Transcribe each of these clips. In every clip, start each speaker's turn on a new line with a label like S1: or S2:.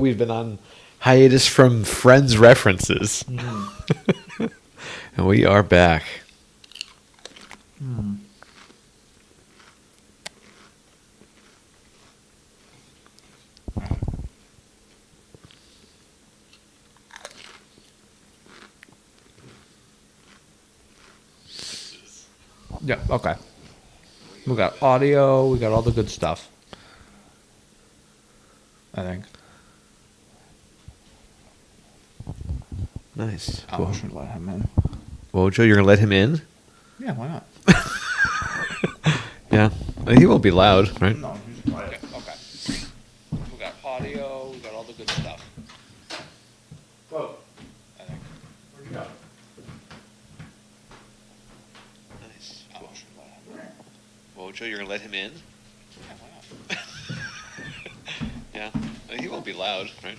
S1: we've been on hiatus from Friends references. And we are back.
S2: Yeah, okay. We got audio, we got all the good stuff. I think.
S1: Nice.
S2: I should let him in.
S1: Wojo, you're going to let him in?
S2: Yeah, why not?
S1: Yeah. He won't be loud, right?
S2: No, he's quiet. Okay. We got audio, we got all the good stuff. Go. I think. Where'd you go?
S1: Nice.
S2: I should let him in.
S1: Wojo, you're going to let him in?
S2: Yeah, why not?
S1: Yeah. He won't be loud, right?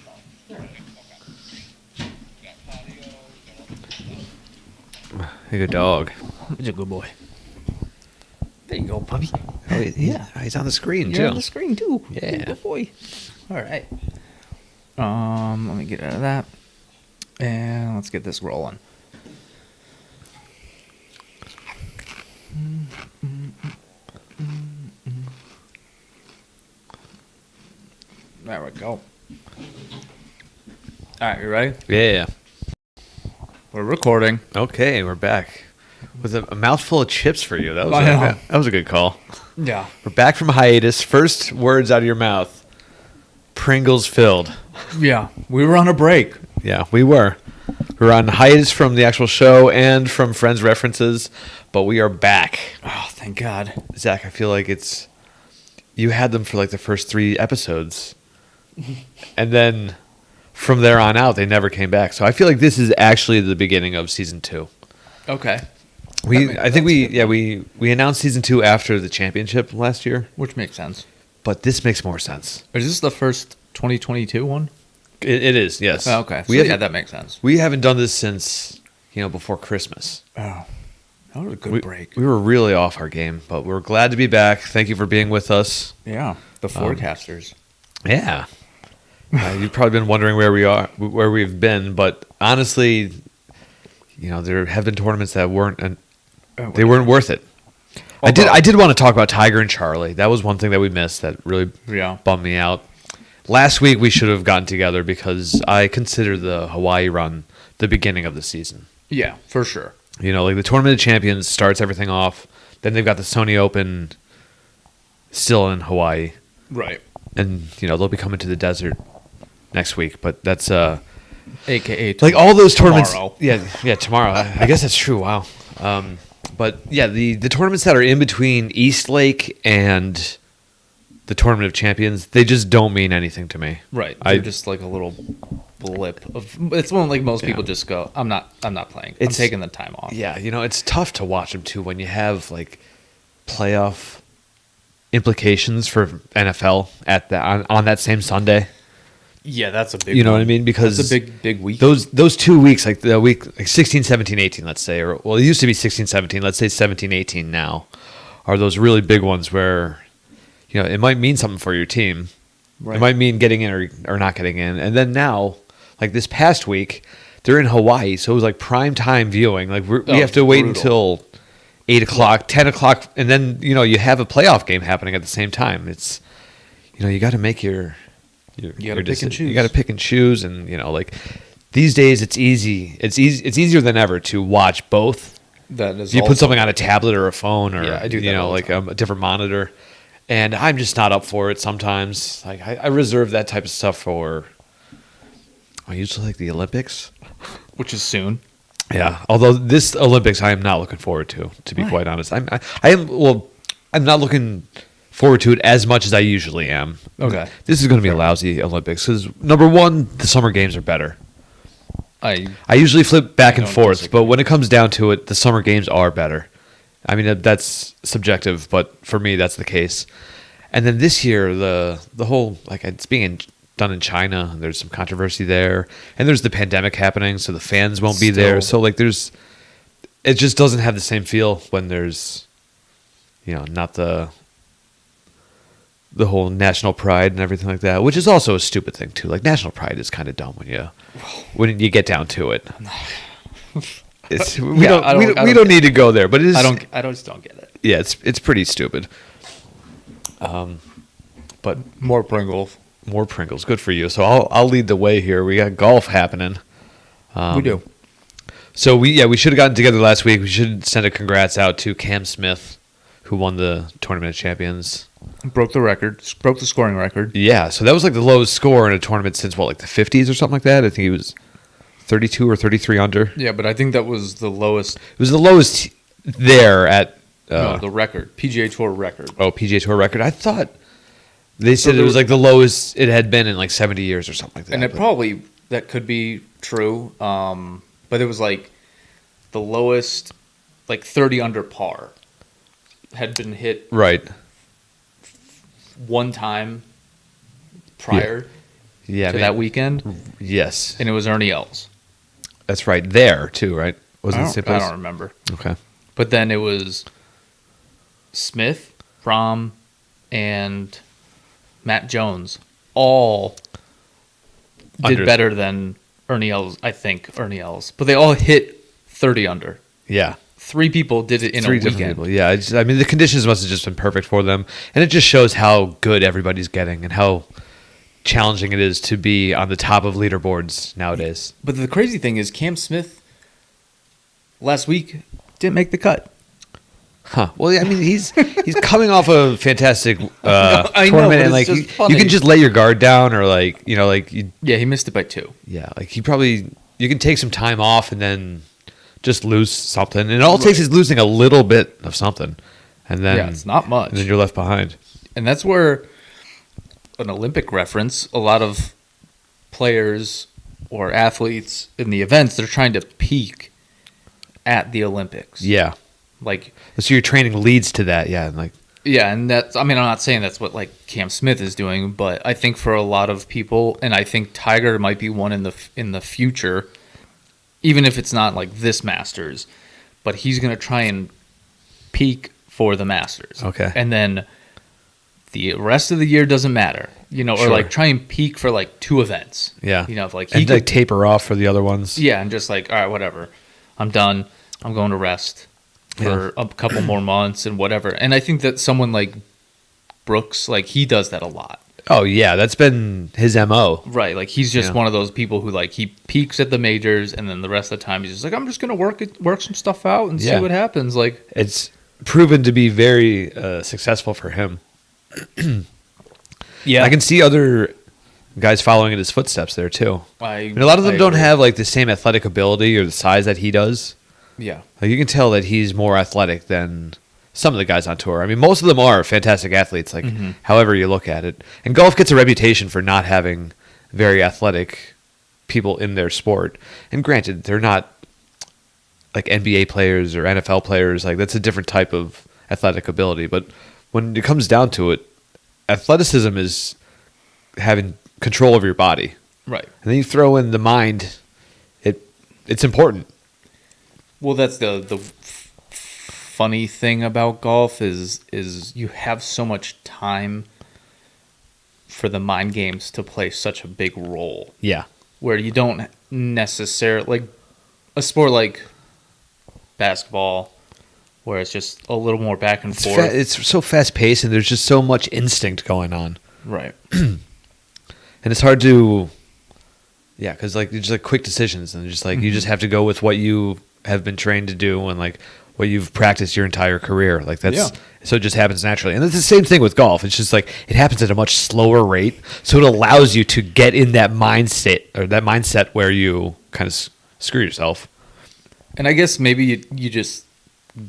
S1: Hey, good dog.
S2: He's a good boy. There you go, puppy.
S1: Oh, yeah. He's on the screen,
S2: You're
S1: too.
S2: on the screen, too.
S1: Yeah.
S2: Good boy. All right. Let me get out of that. And let's get this rolling. There we go. All right, you ready?
S1: Yeah.
S2: We're recording.
S1: Okay, we're back. With a mouthful of chips for you. That was,
S2: I know.
S1: that was a good call.
S2: Yeah.
S1: We're back from hiatus. First words out of your mouth. Pringles filled.
S2: Yeah. We were on a break.
S1: Yeah, we were. We were on hiatus from the actual show and from Friends references, but we are back.
S2: Oh, thank God.
S1: Zach, I feel like it's... You had them for like the first 3 episodes. And then from there on out, they never came back. So I feel like this is actually the beginning of season 2.
S2: Okay.
S1: I think we announced season 2 after the championship last year,
S2: Which makes sense.
S1: but this makes more sense.
S2: Is this the first 2022 one?
S1: It is, yes.
S2: Oh, okay. So
S1: We
S2: yeah,
S1: haven't-
S2: that makes sense.
S1: We haven't done this since, before Christmas.
S2: Oh. That was a good break.
S1: We were really off our game, but we're glad to be back. Thank you for being with us.
S2: Yeah. The forecasters.
S1: Yeah. You've probably been wondering where we've been, but honestly, there have been tournaments that weren't worth it. I did want to talk about Tiger and Charlie. That was one thing that we missed that really bummed me out. Last week we should have gotten together because I consider the Hawaii run the beginning of the season.
S2: Yeah, for sure.
S1: Like the Tournament of Champions starts everything off. Then they've got the Sony Open still in Hawaii.
S2: Right.
S1: And, they'll be coming to the desert next week. But that's...
S2: AKA
S1: like all those tournaments...
S2: tomorrow.
S1: Yeah, tomorrow. I guess that's true. Wow. But, yeah, the tournaments that are in between East Lake and the Tournament of Champions, they just don't mean anything to me.
S2: Right. They're just like a little blip of. It's one like most people just go. I'm not playing. I'm taking the time off.
S1: Yeah, it's tough to watch them too when you have like playoff implications for NFL on that same Sunday.
S2: Yeah, that's a big.
S1: You know what I mean? Because
S2: it's a big week.
S1: Those 2 weeks, like the week like 16, 17, 18, let's say, or well, it used to be 16, 17. Let's say 17, 18 now, are those really big ones where it might mean something for your team. Right. It might mean getting in or not getting in. And then now, like this past week, they're in Hawaii, so it was like prime time viewing. Like we have to wait until 8 o'clock, 10 o'clock, and then you have a playoff game happening at the same time. It's you got to make your
S2: you got to pick and choose.
S1: You got to pick and choose, and like these days, it's easy. It's easier than ever to watch both.
S2: That is.
S1: If you put something on a tablet or a phone, or
S2: I do that
S1: like a different monitor. And I'm just not up for it sometimes. Like I reserve that type of stuff for. I usually like the Olympics,
S2: which is soon.
S1: Yeah, although this Olympics I am not looking forward to be quite honest. I'm not looking forward to it as much as I usually am.
S2: Okay,
S1: this is going to be a lousy Olympics because number one, the summer games are better. I usually flip back and forth, but when it comes down to it, the summer games are better. I mean, that's subjective, but for me, that's the case. And then this year, the whole, like, it's being done in China. There's some controversy there. And there's the pandemic happening, so the fans won't be there. So, like, it just doesn't have the same feel when there's, not the the whole national pride and everything like that, which is also a stupid thing too. Like national pride is kind of dumb when you get down to it. We don't need to go there, but it is.
S2: I just don't get it.
S1: Yeah, it's pretty stupid. But
S2: More Pringles.
S1: more Pringles, good for you. So I'll lead the way here. We got golf happening.
S2: We do.
S1: So we should have gotten together last week. We should send a congrats out to Cam Smith, who won the Tournament of Champions.
S2: Broke the record. Broke the scoring record.
S1: Yeah, so that was like the lowest score in a tournament since like the 50s or something like that. I think he was 32 or 33 under.
S2: Yeah, but I think that was the lowest.
S1: It was the lowest there at
S2: No, the record. PGA Tour record.
S1: PGA Tour record. I thought they said
S2: there
S1: it was
S2: was-
S1: like the lowest it had been in like 70 years or something like that.
S2: And it
S1: but-
S2: probably, that could be true. But it was like the lowest, like 30 under par had been hit
S1: right.
S2: one time prior
S1: Yeah,
S2: to that weekend,
S1: Yes,
S2: and it was Ernie Els.
S1: that's right. There too, right? Was it the
S2: I
S1: same
S2: don't,
S1: place?
S2: I don't remember.
S1: Okay.
S2: But then it was Smith, Rahm, and Matt Jones all did
S1: Under-
S2: better than Ernie Els, I think, Ernie Els. But they all hit 30 under.
S1: Yeah.
S2: 3 people did it in
S1: Three
S2: a
S1: different
S2: weekend.
S1: people. Yeah, I mean the conditions must have just been perfect for them, and it just shows how good everybody's getting and how challenging it is to be on the top of leaderboards nowadays.
S2: But the crazy thing is Cam Smith last week didn't make the cut.
S1: Huh. Well, yeah, I mean he's coming off a fantastic
S2: I know,
S1: tournament,
S2: but
S1: and
S2: it's
S1: like
S2: just
S1: you
S2: funny.
S1: can just let your guard down, or like you
S2: Yeah, he missed it by 2.
S1: yeah, like he probably you can take some time off and then just lose something, and all it takes is losing a little bit of something, and then
S2: Yeah, it's not much.
S1: and then you're left behind.
S2: And that's where an Olympic reference, a lot of players or athletes in the events, they're trying to peak at the Olympics.
S1: Yeah.
S2: Like,
S1: So your training leads to that, yeah, and like
S2: yeah, and that's, I mean, I'm not saying that's what like Cam Smith is doing, but I think for a lot of people, and I think Tiger might be one in the future, even if it's not like this Masters, but he's going to try and peak for the Masters.
S1: Okay.
S2: And then the rest of the year doesn't matter, or
S1: Sure.
S2: like try and peak for like 2 events.
S1: yeah,
S2: If like
S1: and
S2: he
S1: like
S2: could,
S1: taper off for the other ones.
S2: yeah, and just like, all right, whatever, I'm done. I'm going to rest for a couple more months and whatever. And I think that someone like Brooks, like he does that a lot.
S1: Oh yeah, that's been his MO.
S2: Right, like he's just
S1: Yeah.
S2: one of those people who like he peaks at the majors, and then the rest of the time he's just like, I'm just gonna work some stuff out and see
S1: Yeah.
S2: what happens. Like,
S1: It's proven to be very successful for him.
S2: yeah,
S1: I can see other guys following in his footsteps there too. And a lot of them
S2: I
S1: don't
S2: agree.
S1: have like the same athletic ability or the size that he does.
S2: Yeah,
S1: Like you can tell that he's more athletic than some of the guys on tour. I mean, most of them are fantastic athletes, like however you look at it. And golf gets a reputation for not having very athletic people in their sport. And granted, they're not like NBA players or NFL players. Like that's a different type of athletic ability. But when it comes down to it, athleticism is having control over your body.
S2: right.
S1: And then you throw in the mind. It's important.
S2: Well, that's the funny thing about golf is you have so much time for the mind games to play such a big role,
S1: Yeah.
S2: where you don't necessarily like a sport like basketball, where it's just a little more back and forth.
S1: It's so fast paced, and there's just so much instinct going on,
S2: Right.
S1: and it's hard to, yeah, because like it's just like quick decisions, and just like you just have to go with what you have been trained to do, and like what you've practiced your entire career. Like that's
S2: Yeah.
S1: so it just happens naturally, and it's the same thing with golf. It's just like it happens at a much slower rate, so it allows you to get in that mindset where you kind of screw yourself.
S2: And I guess maybe you just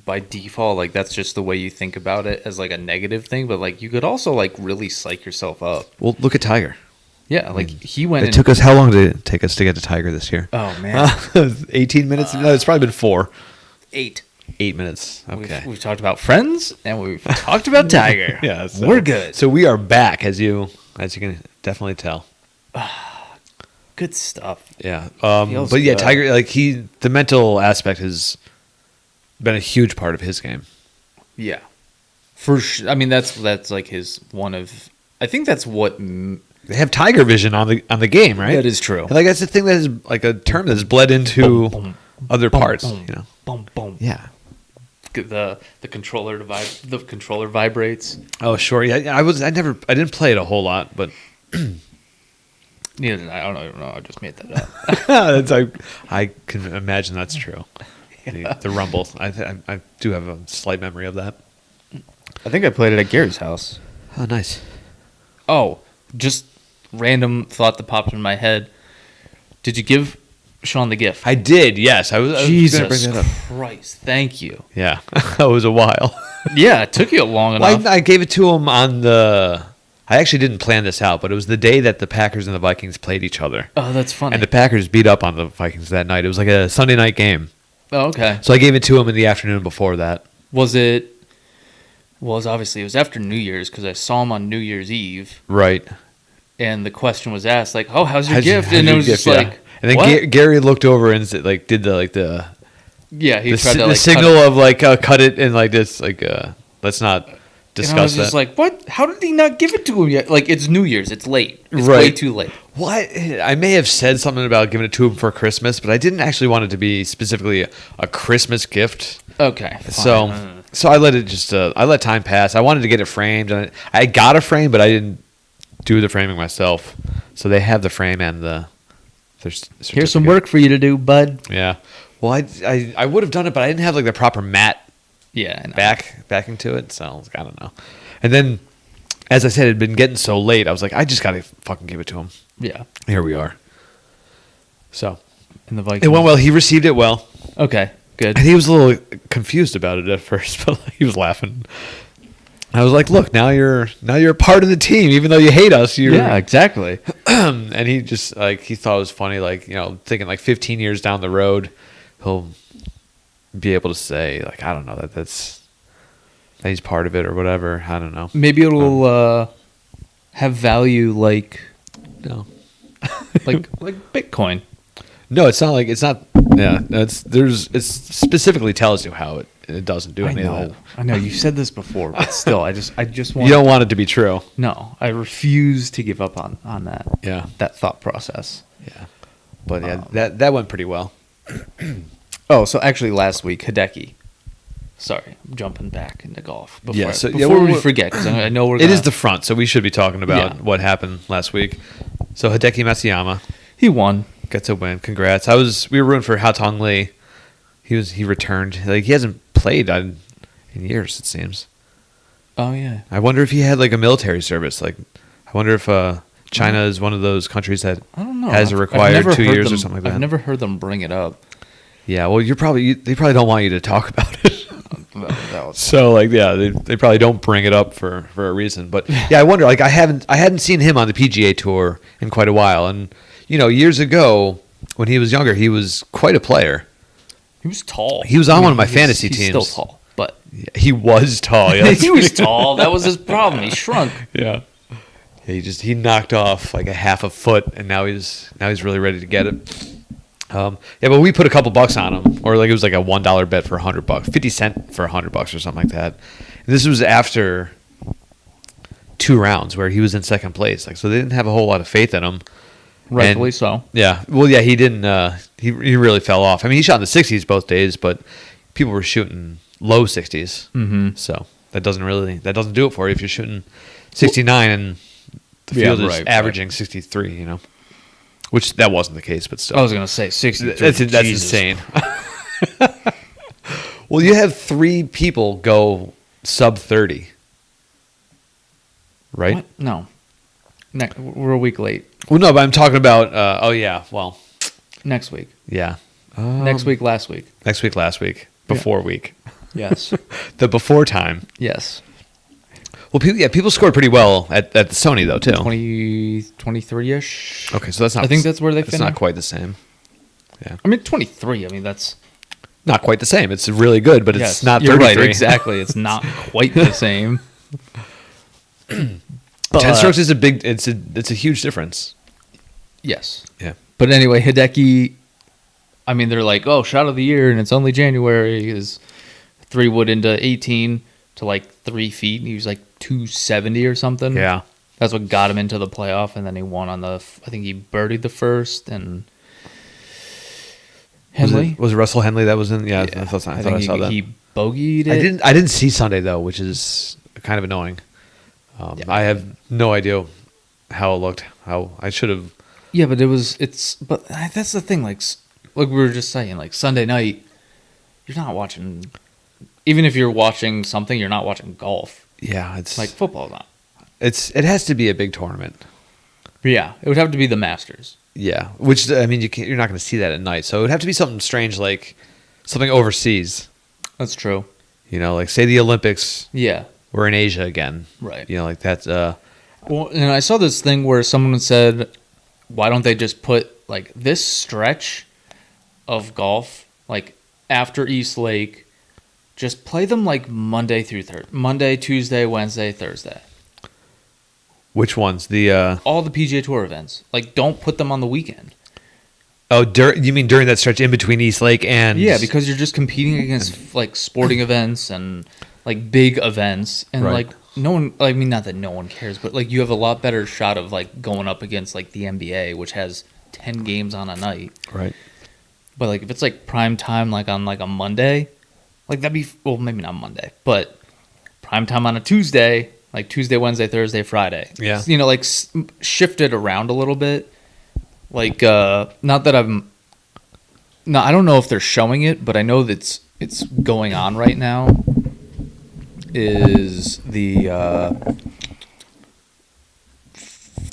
S2: by default, like that's just the way you think about it as like a negative thing, but like you could also like really psych yourself up.
S1: Well, look at Tiger.
S2: Yeah, like he went
S1: It
S2: and,
S1: took us how long did it take us to get to Tiger this year?
S2: oh man,
S1: 18 minutes? No, it's probably been 4.
S2: 8.
S1: 8 minutes. Okay.
S2: We've talked about Friends and we've talked about Tiger.
S1: Yeah, so-
S2: we're good.
S1: So we are back, as you can definitely tell.
S2: Good stuff.
S1: Yeah.
S2: Feels
S1: But yeah,
S2: good.
S1: Tiger, like the mental aspect has been a huge part of his game.
S2: Yeah, for sure. I mean, that's like his one of I think that's what.
S1: They have tiger vision on the game, right?
S2: That is true.
S1: And, like that's the thing that is like a term that's bled into
S2: Boom, boom,
S1: other
S2: boom,
S1: parts.
S2: boom,
S1: You know.
S2: boom, boom.
S1: Yeah.
S2: The controller the controller vibrates.
S1: Oh, sure. Yeah. I didn't play it a whole lot, but
S2: Yeah, I don't know. I just made that up.
S1: I can imagine that's true. The rumble. I do have a slight memory of that.
S2: I think I played it at Gary's house.
S1: Oh, nice.
S2: Oh, just random thought that popped in my head. Did you give Sean the gift?
S1: I did. Yes, I was gonna
S2: Jesus
S1: bring that up.
S2: Christ! Thank you.
S1: Yeah, it was a while.
S2: Yeah, it took you long enough.
S1: I gave it to him on the. I actually didn't plan this out, but it was the day that the Packers and the Vikings played each other,
S2: Oh, that's funny.
S1: and the Packers beat up on the Vikings that night. It was like a Sunday night game,
S2: Oh, okay.
S1: so I gave it to him in the afternoon before that.
S2: Was it? Well, it was after New Year's because I saw him on New Year's Eve,
S1: Right.
S2: and the question was asked like, "Oh, how's your
S1: How's
S2: gift?"
S1: how's
S2: and it
S1: your
S2: was
S1: gift?
S2: just
S1: Yeah.
S2: like,
S1: and then
S2: what?
S1: Gary looked over and like did the
S2: Yeah, he
S1: the,
S2: tried
S1: si-
S2: to
S1: the
S2: like
S1: signal
S2: cut it.
S1: of like cut it and like this like let's not
S2: And I was
S1: discuss
S2: just
S1: that.
S2: like, "What? How did he not give it to him yet? Like, it's New Year's. It's late. It's
S1: Right.
S2: way too late."
S1: What I may have said something about giving it to him for Christmas, but I didn't actually want it to be specifically a Christmas gift.
S2: Okay. Fine.
S1: So I let it just I let time pass. I wanted to get it framed, and I got a frame, but I didn't do the framing myself. So they have the frame and
S2: here's some
S1: certificate.
S2: work for you to do, bud.
S1: Yeah. Well, I would have done it, but I didn't have like the proper matte
S2: Yeah. I know.
S1: backing to it. So I don't know. And then, as I said, it had been getting so late. I was like, I just gotta fucking give it to him.
S2: Yeah.
S1: Here we are. So
S2: And the Vikings.
S1: it went well. He received it well.
S2: Okay. Good.
S1: And he was a little confused about it at first, but he was laughing. I was like, "Look, now you're a part of the team, even though you hate us."
S2: Yeah. Exactly.
S1: And he just like he thought it was funny, like thinking like 15 years down the road, he'll be able to say like, I don't know that he's part of it or whatever. I don't know.
S2: Maybe it'll have value like
S1: No,
S2: like Bitcoin.
S1: no, it's not like it's not. Yeah, it specifically tells you how it doesn't do any of that.
S2: I know. You've said this before, but still, I just want.
S1: You don't want it to be true.
S2: No, I refuse to give up on that.
S1: Yeah.
S2: That thought process.
S1: Yeah, but yeah, that went pretty well.
S2: Oh, so actually, last week Hideki. Sorry, I'm jumping back into golf. Before,
S1: Yeah, so- yeah,
S2: before we
S1: we're-
S2: forget, because I know we're.
S1: It
S2: Gonna,
S1: is the front, so we should be talking about
S2: Yeah.
S1: what happened last week. So Hideki Matsuyama
S2: he won.
S1: gets a win. Congrats! We were rooting for Hao Tong Lee. He returned. Like he hasn't played in years, it seems.
S2: Oh yeah.
S1: I wonder if he had like a military service. Like I wonder if China is one of those countries that
S2: I don't know.
S1: has a
S2: I've
S1: required
S2: never
S1: 2
S2: heard
S1: years or
S2: them-
S1: something like that.
S2: I've never heard them bring it up.
S1: Yeah, well, they probably don't want you to talk about it.
S2: That was-
S1: So like yeah, they probably don't bring it up for a reason. But yeah, I wonder like I hadn't seen him on the PGA Tour in quite a while, and years ago when he was younger, he was quite a player.
S2: He was tall.
S1: He was on one of my fantasy
S2: he's
S1: teams.
S2: Still tall, but
S1: Yeah, he was tall. Yeah, that's
S2: he was
S1: pretty-
S2: tall. That was his problem. He shrunk.
S1: Yeah. He knocked off like a half a foot, and now he's really ready to get it. Yeah, but we put a couple bucks on him, or like it was like a $1 bet for $100, 50 cents for $100 or something like that. And this was after 2 rounds where he was in second place, like so they didn't have a whole lot of faith in him.
S2: Rightfully
S1: And-
S2: so.
S1: Yeah, well, yeah, he didn't. He really fell off. I mean, he shot in the 60s both days, but people were shooting low 60s.
S2: Mm-hmm.
S1: So that doesn't do it for you if you're shooting 69 and the
S2: Yeah,
S1: field is
S2: right,
S1: averaging 63. Which that wasn't the case, but still,
S2: I was gonna say 60.
S1: that's insane. Well, you have 3 people go sub 30, right?
S2: What? No. We're a week late.
S1: Well, no, but I'm talking about. Oh yeah, well,
S2: Next week.
S1: yeah.
S2: Next week. Last week.
S1: Next week, last week, before week,
S2: Yes.
S1: the before time.
S2: yes.
S1: Well, people scored pretty well at the Sony though too.
S2: 23-ish.
S1: Okay, so that's not.
S2: I think that's where they
S1: It's
S2: finished.
S1: not quite the same. Yeah,
S2: I mean, 23. I mean, that's
S1: not quite the same. It's really good, but
S2: yes,
S1: it's not
S2: You're
S1: 33.
S2: right. Exactly. It's not quite the same.
S1: 10
S2: But-
S1: strokes is it's a huge difference.
S2: Yes.
S1: Yeah.
S2: But anyway, Hideki. I mean, they're like, oh, shot of the year, and it's only January. Is 3 wood into 18 to like 3 feet. And he was like 270 or something.
S1: Yeah.
S2: That's what got him into the playoff, and then he won on I think he birdied the first, and Henley.
S1: Was it Russell Henley that was in? Yeah,
S2: Yeah.
S1: I thought I
S2: think
S1: saw that.
S2: he bogeyed it.
S1: I didn't see Sunday though, which is kind of annoying. I have no idea how it looked. How I should have.
S2: Yeah, but but that's the thing. Like we were just saying, like Sunday night, you're not watching. Even if you're watching something, you're not watching golf.
S1: Yeah, it's
S2: Like football, not.
S1: it has to be a big tournament.
S2: Yeah, it would have to be the Masters.
S1: Yeah, which I mean, you're not going to see that at night, so it would have to be something strange, like something overseas.
S2: That's true.
S1: You know, like say the Olympics
S2: Yeah,
S1: were in Asia again.
S2: right.
S1: You know, like that's
S2: Well, and I saw this thing where someone said, "Why don't they just put like this stretch of golf, like after East Lake, just play them like Monday through Monday, Tuesday, Wednesday, Thursday,
S1: which ones? The
S2: all the PGA Tour events. Like, don't put them on the weekend."
S1: you mean during that stretch in between East Lake and
S2: Yeah, because you're just competing against like sporting events and like big events, and
S1: Right.
S2: like no one. I mean, not that no one cares, but like you have a lot better shot of like going up against like the NBA, which has 10 games on a night.
S1: right.
S2: But like if it's like prime time, like on like a Monday, like that'd be well maybe not Monday, but prime time on a Tuesday, like Tuesday, Wednesday, Thursday, Friday.
S1: Yeah.
S2: You know, like shift it around a little bit. Like not that I'm. No, I don't know if they're showing it, but I know that it's going on right now. Is the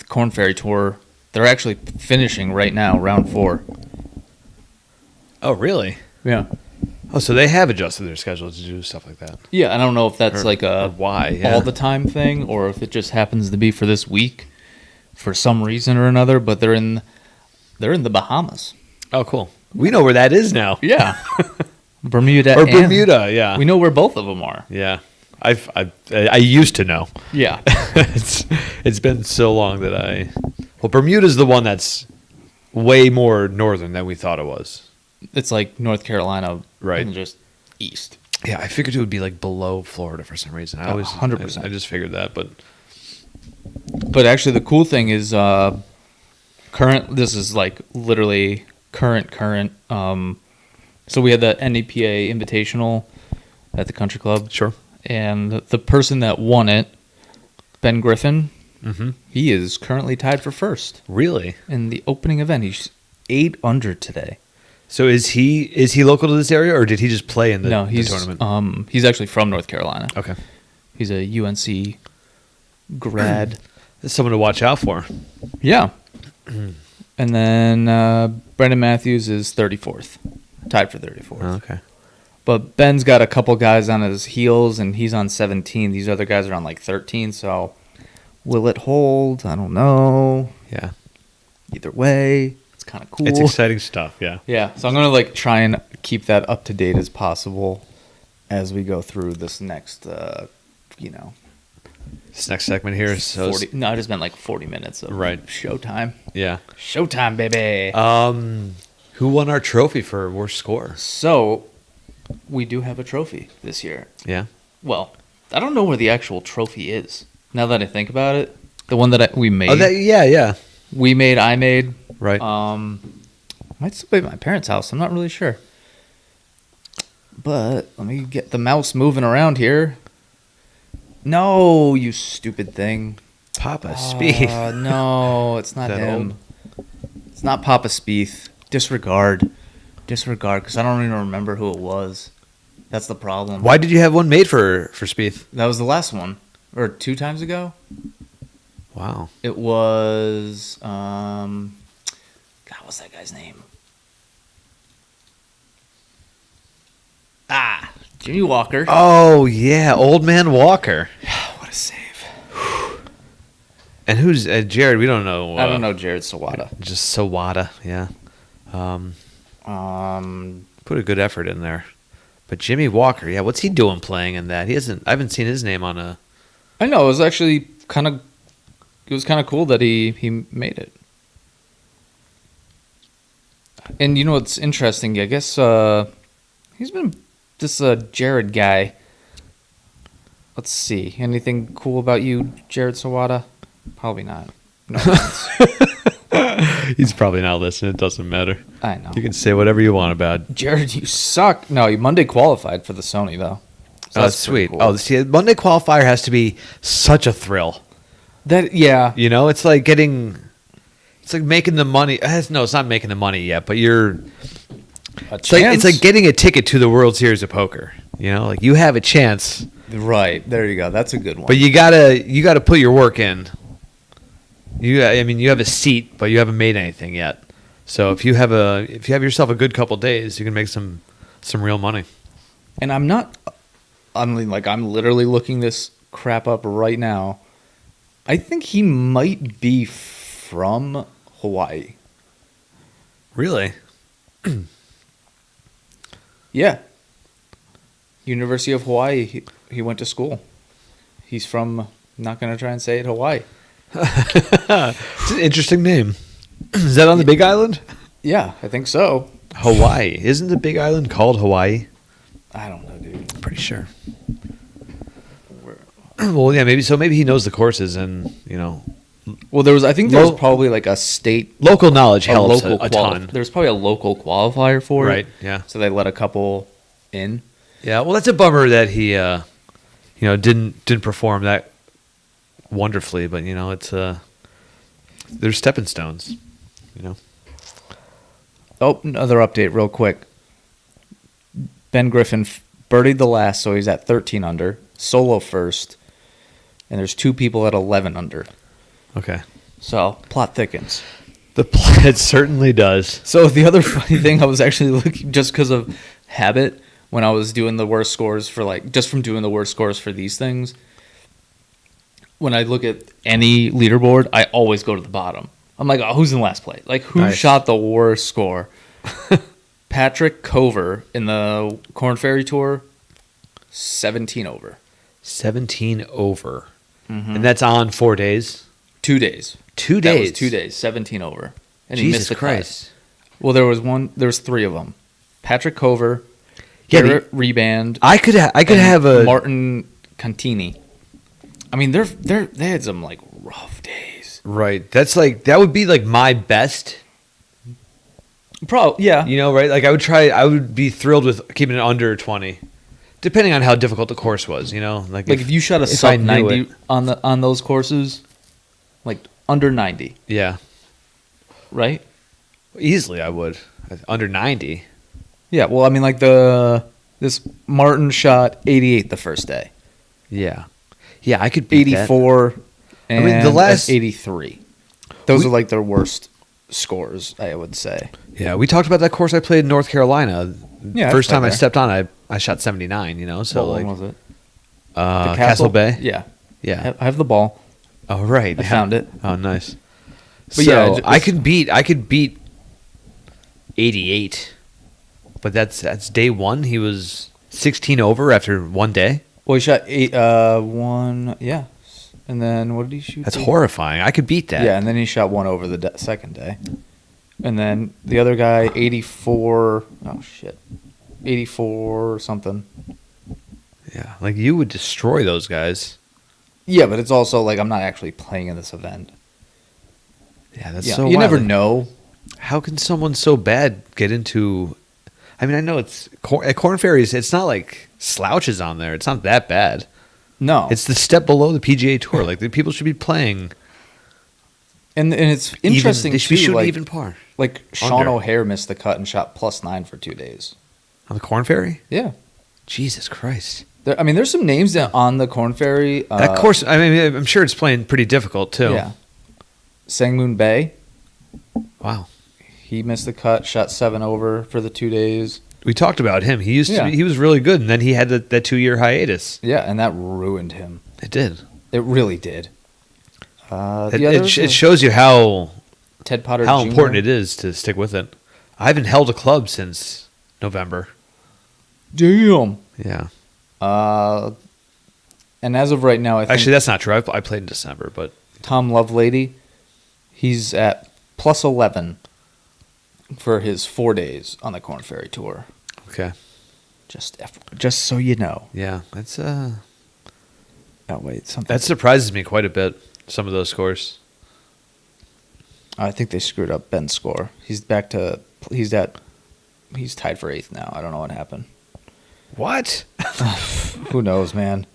S2: Corn Ferry Tour? They're actually finishing right now, round 4.
S1: Oh, really?
S2: Yeah.
S1: Oh, so they have adjusted their schedule to do stuff like that.
S2: Yeah, I don't know if that's
S1: Or-
S2: like
S1: or
S2: a
S1: why, yeah.
S2: all the time thing or if it just happens to be for this week for some reason or another, but they're in the Bahamas.
S1: Oh, cool. We know where that is now.
S2: Yeah. Bermuda
S1: Or
S2: and-
S1: Bermuda, yeah.
S2: We know where both of them are.
S1: Yeah. I used to know.
S2: Yeah.
S1: it's been so long that Bermuda's the one that's way more northern than we thought it was.
S2: It's like North Carolina
S1: Right.
S2: and just east.
S1: Yeah, I figured it would be like below Florida for some reason. I always
S2: 100%.
S1: I just figured that, but
S2: But actually the cool thing is this is like literally current so we had the NEPA Invitational at the country club.
S1: sure.
S2: And the person that won it, Ben Griffin,
S1: Mm-hmm.
S2: he is currently tied for first
S1: Really?
S2: in the opening event. He's 8 under today.
S1: So is he local to this area, or did he just play in the,
S2: No,
S1: the
S2: he's
S1: tournament?
S2: he's actually from North Carolina.
S1: Okay,
S2: He's a UNC grad.
S1: that's someone to watch out for.
S2: Yeah. And then Brendan Matthews is 34th, tied for 34th.
S1: Oh, okay.
S2: But Ben's got a couple guys on his heels, and he's on 17. These other guys are on like 13. So will it hold? I don't know.
S1: Yeah,
S2: Either way, it's kind of cool.
S1: it's exciting stuff. Yeah.
S2: Yeah, so I'm gonna like try and keep that up to date as possible as we go through this next,
S1: This next segment here is so
S2: 40. No, I just meant like 40 minutes of
S1: Right.
S2: showtime.
S1: yeah.
S2: Showtime, baby.
S1: Who won our trophy for worst score?
S2: So we do have a trophy this year.
S1: Yeah.
S2: Well, I don't know where the actual trophy is. Now that I think about it, the one that we made,
S1: Oh, yeah.
S2: I made.
S1: Right.
S2: Might still be at my parents' house. I'm not really sure. But let me get the mouse moving around here. No, you stupid thing.
S1: Papa Spieth.
S2: No, it's not
S1: Is that
S2: him. It's not Papa Spieth. Disregard, because I don't even remember who it was. That's the problem.
S1: Why did you have one made for Spieth?
S2: That was the last one, or 2 times ago.
S1: Wow.
S2: It was God, what's that guy's name? Jimmy Walker.
S1: Oh yeah, Old Man Walker.
S2: What a save!
S1: And who's Jared? We don't know.
S2: I don't know Jared Sawada.
S1: Just Sawada. Yeah. Put a good effort in there. But Jimmy Walker, yeah, what's he doing playing in that? I haven't seen his name on a.
S2: I know, it was actually kind of cool that he made it. And you know what's interesting? I guess he's been this Jared guy. Let's see. Anything cool about you, Jared Sawada? Probably not. No offense.
S1: He's probably not listening. It doesn't matter.
S2: I know.
S1: You can say whatever you want about it.
S2: Jared, you suck. No, you Monday qualified for the Sony though. So
S1: Oh,
S2: that's
S1: sweet.
S2: pretty cool.
S1: Oh, see, Monday qualifier has to be such a thrill.
S2: yeah.
S1: You know, it's like getting, it's like making the money. No, it's not making the money yet, but you're. It's like getting a ticket to the World Series of Poker. You know, like you have a chance,
S2: Right there you go. That's a good one.
S1: but you gotta put your work in. You have a seat, but you haven't made anything yet. So if you have yourself a good couple days, you can make some real money.
S2: And I'm literally looking this crap up right now. I think he might be from Hawaii.
S1: Really?
S2: Yeah. University of Hawaii. He went to school. He's from, I'm not going to try and say it, Hawaii.
S1: It's an interesting name. Is that on the Big Island?
S2: Yeah, I think so.
S1: Hawaii. Isn't the Big Island called Hawaii?
S2: I don't know, dude.
S1: I'm pretty sure. Well, yeah, maybe he knows the courses and, you know,
S2: Well, I think there was probably like a state,
S1: local knowledge
S2: a
S1: helps
S2: local
S1: a ton.
S2: There's probably a local qualifier for it.
S1: Right, yeah.
S2: So they let a couple in.
S1: Yeah, well, that's a bummer that he, didn't perform that wonderfully. But you know, it's there's stepping stones. You know.
S2: Oh, another update, real quick. Ben Griffin birdied the last, so he's at 13 under, solo first, and there's two people at 11 under.
S1: Okay.
S2: So plot thickens.
S1: It certainly does.
S2: So the other funny thing, I was actually looking just because of habit when I was doing the worst scores for just from doing the worst scores for these things. When I look at any leaderboard, I always go to the bottom. I'm like, oh, who's in last place? Like, who
S1: Nice.
S2: shot the worst score? Patrick Cover in the Corn Ferry Tour, 17 over.
S1: 17 over, and that's on 4 days.
S2: 2 days.
S1: 2
S2: That
S1: days.
S2: was 2 days, 17 over. And he
S1: Jesus
S2: missed the
S1: Christ.
S2: cut. Well, there was three of them. Patrick Cover,
S1: Yeah,
S2: Garrett Reband,
S1: I could
S2: and
S1: have a
S2: Martin Contini. I mean, they had some like rough days.
S1: right. That would be like my best.
S2: Probably, yeah.
S1: You know, right? Like I would be thrilled with keeping it under 20, depending on how difficult the course was. You know,
S2: Like if you shot a
S1: if I
S2: sub
S1: knew
S2: 90
S1: it.
S2: on those courses, like under 90,
S1: Yeah,
S2: right?
S1: easily I would under 90.
S2: Yeah. Well, I mean, like this Martin shot 88 the first day,
S1: Yeah, yeah, I could beat that.
S2: 84, and
S1: mean, the last-
S2: 83. Those
S1: We-
S2: are like their worst scores, I would say.
S1: Yeah, we talked about that course I played in North Carolina.
S2: Yeah,
S1: First
S2: I've
S1: time I
S2: played there.
S1: stepped on, I shot 79. You know, so
S2: What
S1: like
S2: one was it?
S1: Castle Bay.
S2: Yeah.
S1: Yeah.
S2: I have the ball.
S1: Oh right,
S2: I found it.
S1: Oh nice.
S2: But
S1: So
S2: yeah,
S1: I could beat 88, but that's day one. He was 16 over after one day.
S2: Well, he shot one, yeah. And then what did he shoot?
S1: That's
S2: to?
S1: horrifying. I could beat that.
S2: Yeah, and then he shot one over the second day. And then the other guy, 84. Oh, shit. 84 or something.
S1: Yeah, like you would destroy those guys.
S2: Yeah, but it's also like I'm not actually playing in this event.
S1: Yeah, that's
S2: Yeah,
S1: so.
S2: you
S1: wild.
S2: never know.
S1: How can someone so bad get into? I mean, I know it's at Corn Ferries. It's not like slouches on there. It's not that bad.
S2: No.
S1: It's the step below the PGA Tour. Like the people should be playing.
S2: and it's interesting,
S1: They should be
S2: too.
S1: shooting
S2: Like,
S1: even par
S2: like Sean
S1: Under.
S2: O'Hare missed the cut and shot +9 for 2 days.
S1: on the Corn Ferry.
S2: Yeah.
S1: Jesus Christ!
S2: There's some names that on the Corn Ferry.
S1: That course. I mean, I'm sure it's playing pretty difficult too.
S2: Yeah. Sangmoon Bay.
S1: Wow.
S2: He missed the cut, shot 7 over for the 2 days.
S1: We talked about him. He used to.
S2: Yeah.
S1: He was really good, and then he had that 2-year hiatus.
S2: Yeah, and that ruined him.
S1: It did.
S2: It really did.
S1: It,
S2: The others
S1: it
S2: are
S1: shows you how
S2: Ted Potter
S1: how
S2: Jr.
S1: important it is to stick with it. I haven't held a club since November.
S2: Damn.
S1: Yeah.
S2: And as of right now, I think
S1: Actually, that's not true. I played in December, but
S2: Tom Lovelady, he's at +11 for his 4 days on the Corn Ferry Tour.
S1: okay.
S2: Just so you know.
S1: Yeah, that's
S2: Oh wait, something.
S1: that surprises me quite a bit. some of those scores.
S2: I think they screwed up Ben's score. He's back to he's tied for 8th now. I don't know what happened.
S1: What?
S2: Who knows, man?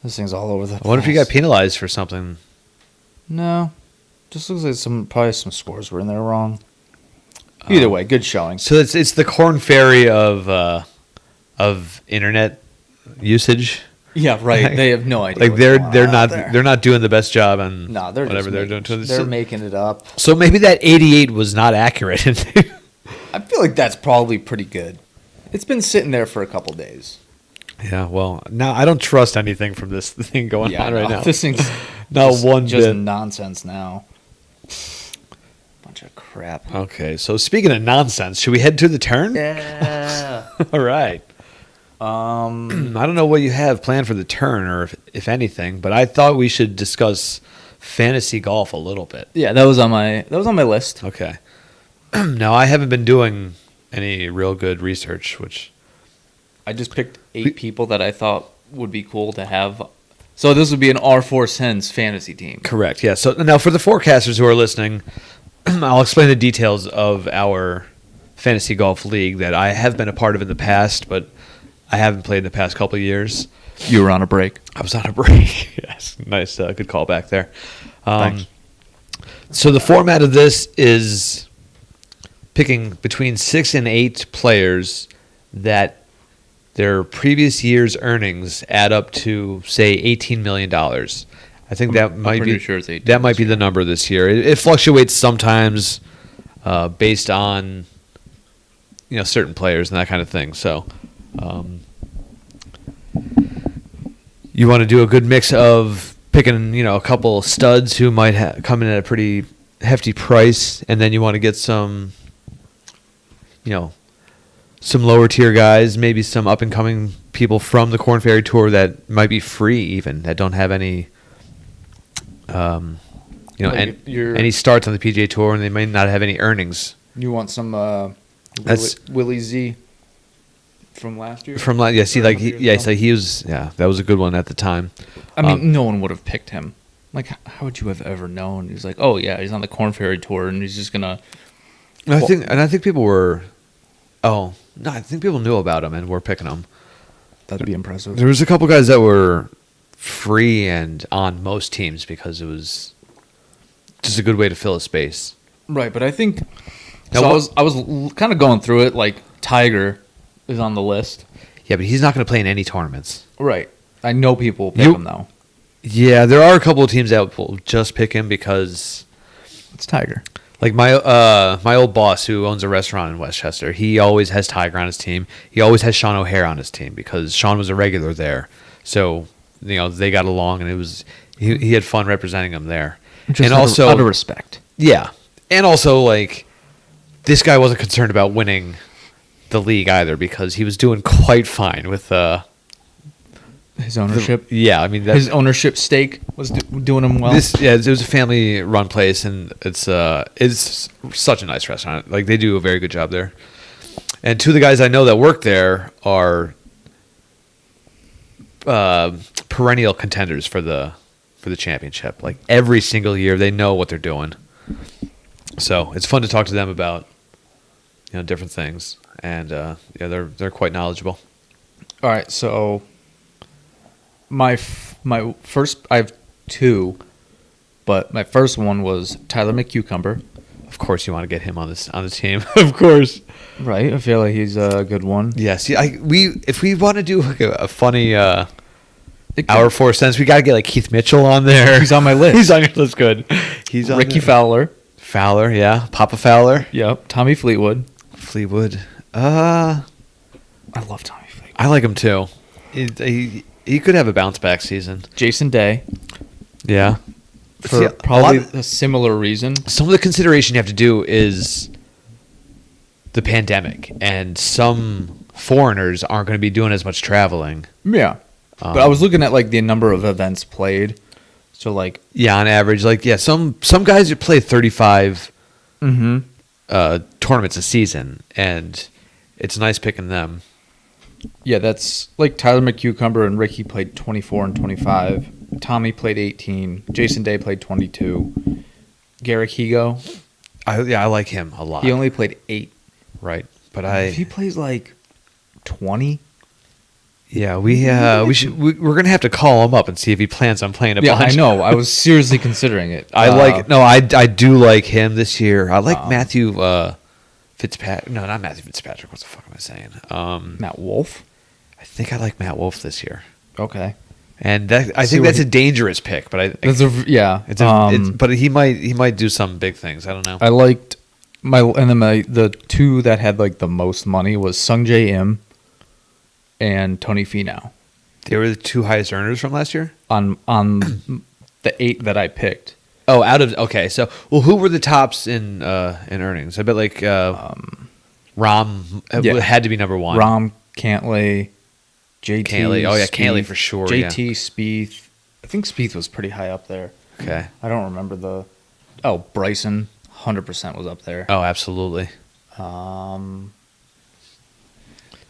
S2: This thing's all over the place.
S1: I wonder if you got penalized for something.
S2: No. Just looks like probably some scores were in there wrong. Either way, good showing.
S1: So it's the Corn Ferry of internet usage.
S2: Yeah, right. They have no idea.
S1: Like
S2: what's
S1: they're
S2: going
S1: they're
S2: on
S1: not
S2: out there.
S1: they're not doing the best job on
S2: No, they're
S1: whatever
S2: just
S1: they're
S2: making,
S1: doing to
S2: They're
S1: this.
S2: making it up.
S1: So maybe that 88 was not accurate.
S2: I feel like that's probably pretty good. It's been sitting there for a couple days.
S1: Yeah, well, now I don't trust anything from this thing going on right now.
S2: This thing's
S1: Not
S2: just,
S1: one
S2: just
S1: bit.
S2: nonsense now. Bunch of crap.
S1: Okay, so speaking of nonsense, should we head to the turn?
S2: Yeah.
S1: All right. I don't know what you have planned for the turn, or if anything, but I thought we should discuss fantasy golf a little bit.
S2: Yeah, that was on my list.
S1: Okay. Now I haven't been doing any real good research, which
S2: I just picked 8 people that I thought would be cool to have. So this would be an R4 Sens fantasy team.
S1: correct. Yeah. So now for the forecasters who are listening, I'll explain the details of our fantasy golf league that I have been a part of in the past, but I haven't played in the past couple of years.
S2: You were on a break.
S1: I was on a break. Yes, nice, good call back there.
S2: Thanks.
S1: So the format of this is picking between 6 and 8 players that their previous year's earnings add up to, say, $18 million. I think that might
S2: pretty
S1: be
S2: sure it's 18
S1: that might
S2: this
S1: be the number this year. It fluctuates sometimes based on certain players and that kind of thing. So. You want to do a good mix of picking, a couple studs who might come in at a pretty hefty price, and then you want to get some, some lower tier guys, maybe some up and coming people from the Corn Ferry Tour that might be free, even that don't have any, any starts on the PGA Tour, and they may not have any earnings.
S2: You want some Willie Z from last year?
S1: From yeah, see, like he was, that was a good one at the time.
S2: I mean, no one would have picked him. Like, how would you have ever known? He's like, oh yeah, he's on the Corn Ferry Tour, and he's just gonna.
S1: I think people were. Oh no, I think people knew about him and were picking him.
S2: That'd be impressive.
S1: There was a couple guys that were free and on most teams because it was just a good way to fill a space.
S2: Right, but I think.
S1: Now,
S2: So I was kind of going through it. Like Tiger is on the list.
S1: Yeah, but he's not going to play in any tournaments.
S2: Right. I know people will pick him though.
S1: Yeah, there are a couple of teams that will just pick him because
S2: It's Tiger.
S1: like my old boss who owns a restaurant in Westchester, he always has Tiger on his team. He always has Sean O'Hare on his team because Sean was a regular there. So, they got along and it was he had fun representing him there.
S2: Just out of respect.
S1: Yeah. And also, like, this guy wasn't concerned about winning the league either because he was doing quite fine with
S2: His ownership.
S1: yeah, I mean
S2: His ownership stake was doing him well.
S1: it was a family run place and it's such a nice restaurant. Like, they do a very good job there. And two of the guys I know that work there are perennial contenders for the championship. Like, every single year they know what they're doing. So, it's fun to talk to them about different things. And they're quite knowledgeable.
S2: All right, so my first, I have 2, but my first one was Tyler McCucumber.
S1: Of course, you want to get him on the team. Of course,
S2: Right, I feel like he's a good one.
S1: yes. Yeah, if we want to do like a funny Our 4 cents, we got to get like Keith Mitchell on there.
S2: He's on my list.
S1: He's on your list. Good. He's on
S2: Ricky
S1: there.
S2: Fowler.
S1: Fowler, yeah. Papa Fowler.
S2: Yep. Tommy Fleetwood.
S1: Fleetwood.
S2: I love Tommy Fleetwood.
S1: I like him too. He could have a bounce back season.
S2: Jason Day.
S1: Yeah.
S2: For
S1: See,
S2: probably a similar reason.
S1: Some of the consideration you have to do is the pandemic, and some foreigners aren't going to be doing as much traveling.
S2: Yeah. But I was looking at like the number of events played. So like
S1: Yeah, on average, some guys play 35 tournaments a season, and it's nice picking them.
S2: yeah, that's like Tyler McCucumber and Ricky played 24 and 25. Tommy played 18. Jason Day played 22. Garrick Higo,
S1: I like him a lot.
S2: he only played 8.
S1: Right, but
S2: If he plays like 20,
S1: we're gonna have to call him up and see if he plans on playing a
S2: yeah,
S1: bunch.
S2: I know. I was seriously considering it.
S1: I do like him this year. I like Matthew Fitzpatrick. No, not Matthew Fitzpatrick. What the fuck am I saying?
S2: Matt Wolf.
S1: I think I like Matt Wolf this year,
S2: Okay,
S1: and I
S2: See
S1: think
S2: what
S1: that's a dangerous pick. But but he might do some big things. I don't know.
S2: I liked the two that had like the most money was Sung J Im and Tony Finau
S1: They were the two highest earners from last year.
S2: on the 8 that I picked.
S1: Oh, so who were the tops in earnings? I bet like Rom had to be number one.
S2: Rom Cantlay, JT.
S1: Cantlay. Oh yeah,
S2: Spieth,
S1: Cantlay for sure.
S2: JT Spieth. I think Spieth was pretty high up there.
S1: Okay.
S2: I don't remember the. Oh, Bryson, 100% was up there.
S1: Oh, absolutely.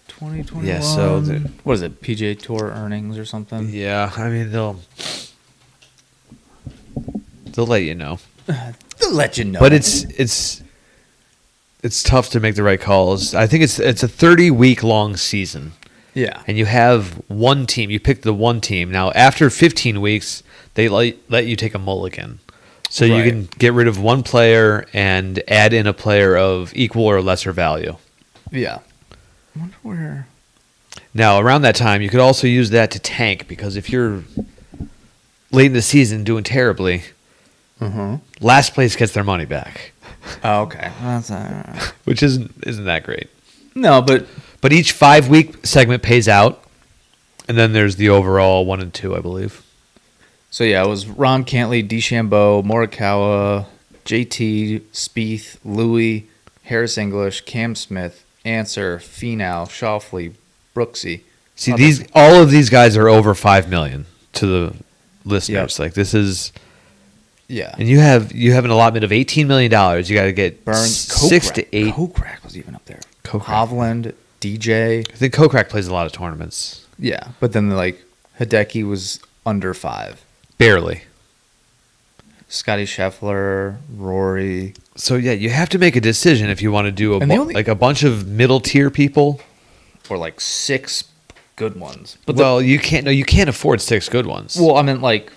S2: 2021.
S1: Yeah, so
S2: what is it? PGA Tour earnings or something?
S1: Yeah, I mean they'll let you know.
S2: They'll let you know.
S1: But it's tough to make the right calls. I think it's a 30-week long season.
S2: yeah.
S1: And you have one team. You pick the one team. Now, after 15 weeks, they let you take a mulligan. So you
S2: Right.
S1: can get rid of one player and add in a player of equal or lesser value.
S2: Yeah. I wonder where.
S1: Now, around that time, you could also use that to tank because if you're late in the season doing terribly, last place gets their money back,
S2: Oh, okay. That's,
S1: which isn't that great.
S2: no, but
S1: But each 5-week segment pays out, and then there's the overall 1 and 2, I believe.
S2: so yeah, it was Rom Cantlay, DeChambeau, Morikawa, JT, Spieth, Louis, Harris English, Cam Smith, Answer, Finau, Schauffele, Brooksy.
S1: See, all of these guys are over 5 million to the listeners.
S2: Yep.
S1: Like this is,
S2: Yeah.
S1: and you have an allotment of $18 million. You got to get
S2: Burns,
S1: 6 to 8.
S2: Kokrak was even up there.
S1: Kokrak.
S2: Hovland, DJ.
S1: I think Kokrak plays a lot of tournaments.
S2: Yeah, but then like Hideki was under 5.
S1: Barely.
S2: Scotty Scheffler, Rory.
S1: So yeah, you have to make a decision if you want to do
S2: And the only-
S1: like a bunch of middle tier people.
S2: Or like 6 good ones. But
S1: You can't afford 6 good ones.
S2: well, I mean like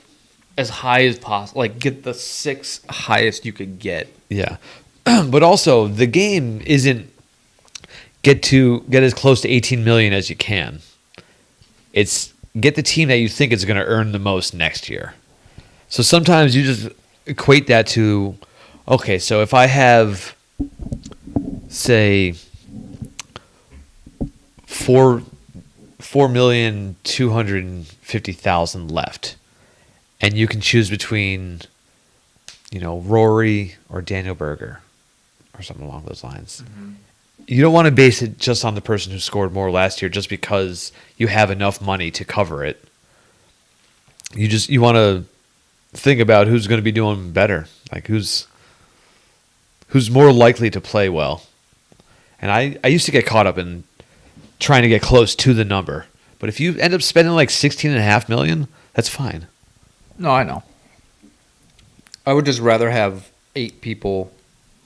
S2: as high as possible. Like get the 6 highest you could get.
S1: Yeah. But also the game isn't get as close to 18 million as you can. It's get the team that you think is going to earn the most next year. So sometimes you just equate that to, okay, so if I have, say, 4,250,000 left, and you can choose between, Rory or Daniel Berger, or something along those lines. You don't want to base it just on the person who scored more last year, just because you have enough money to cover it. You want to think about who's going to be doing better, like who's more likely to play well. And I used to get caught up in trying to get close to the number, but if you end up spending like $16.5 million, that's fine.
S2: No, I know. I would just rather have 8 people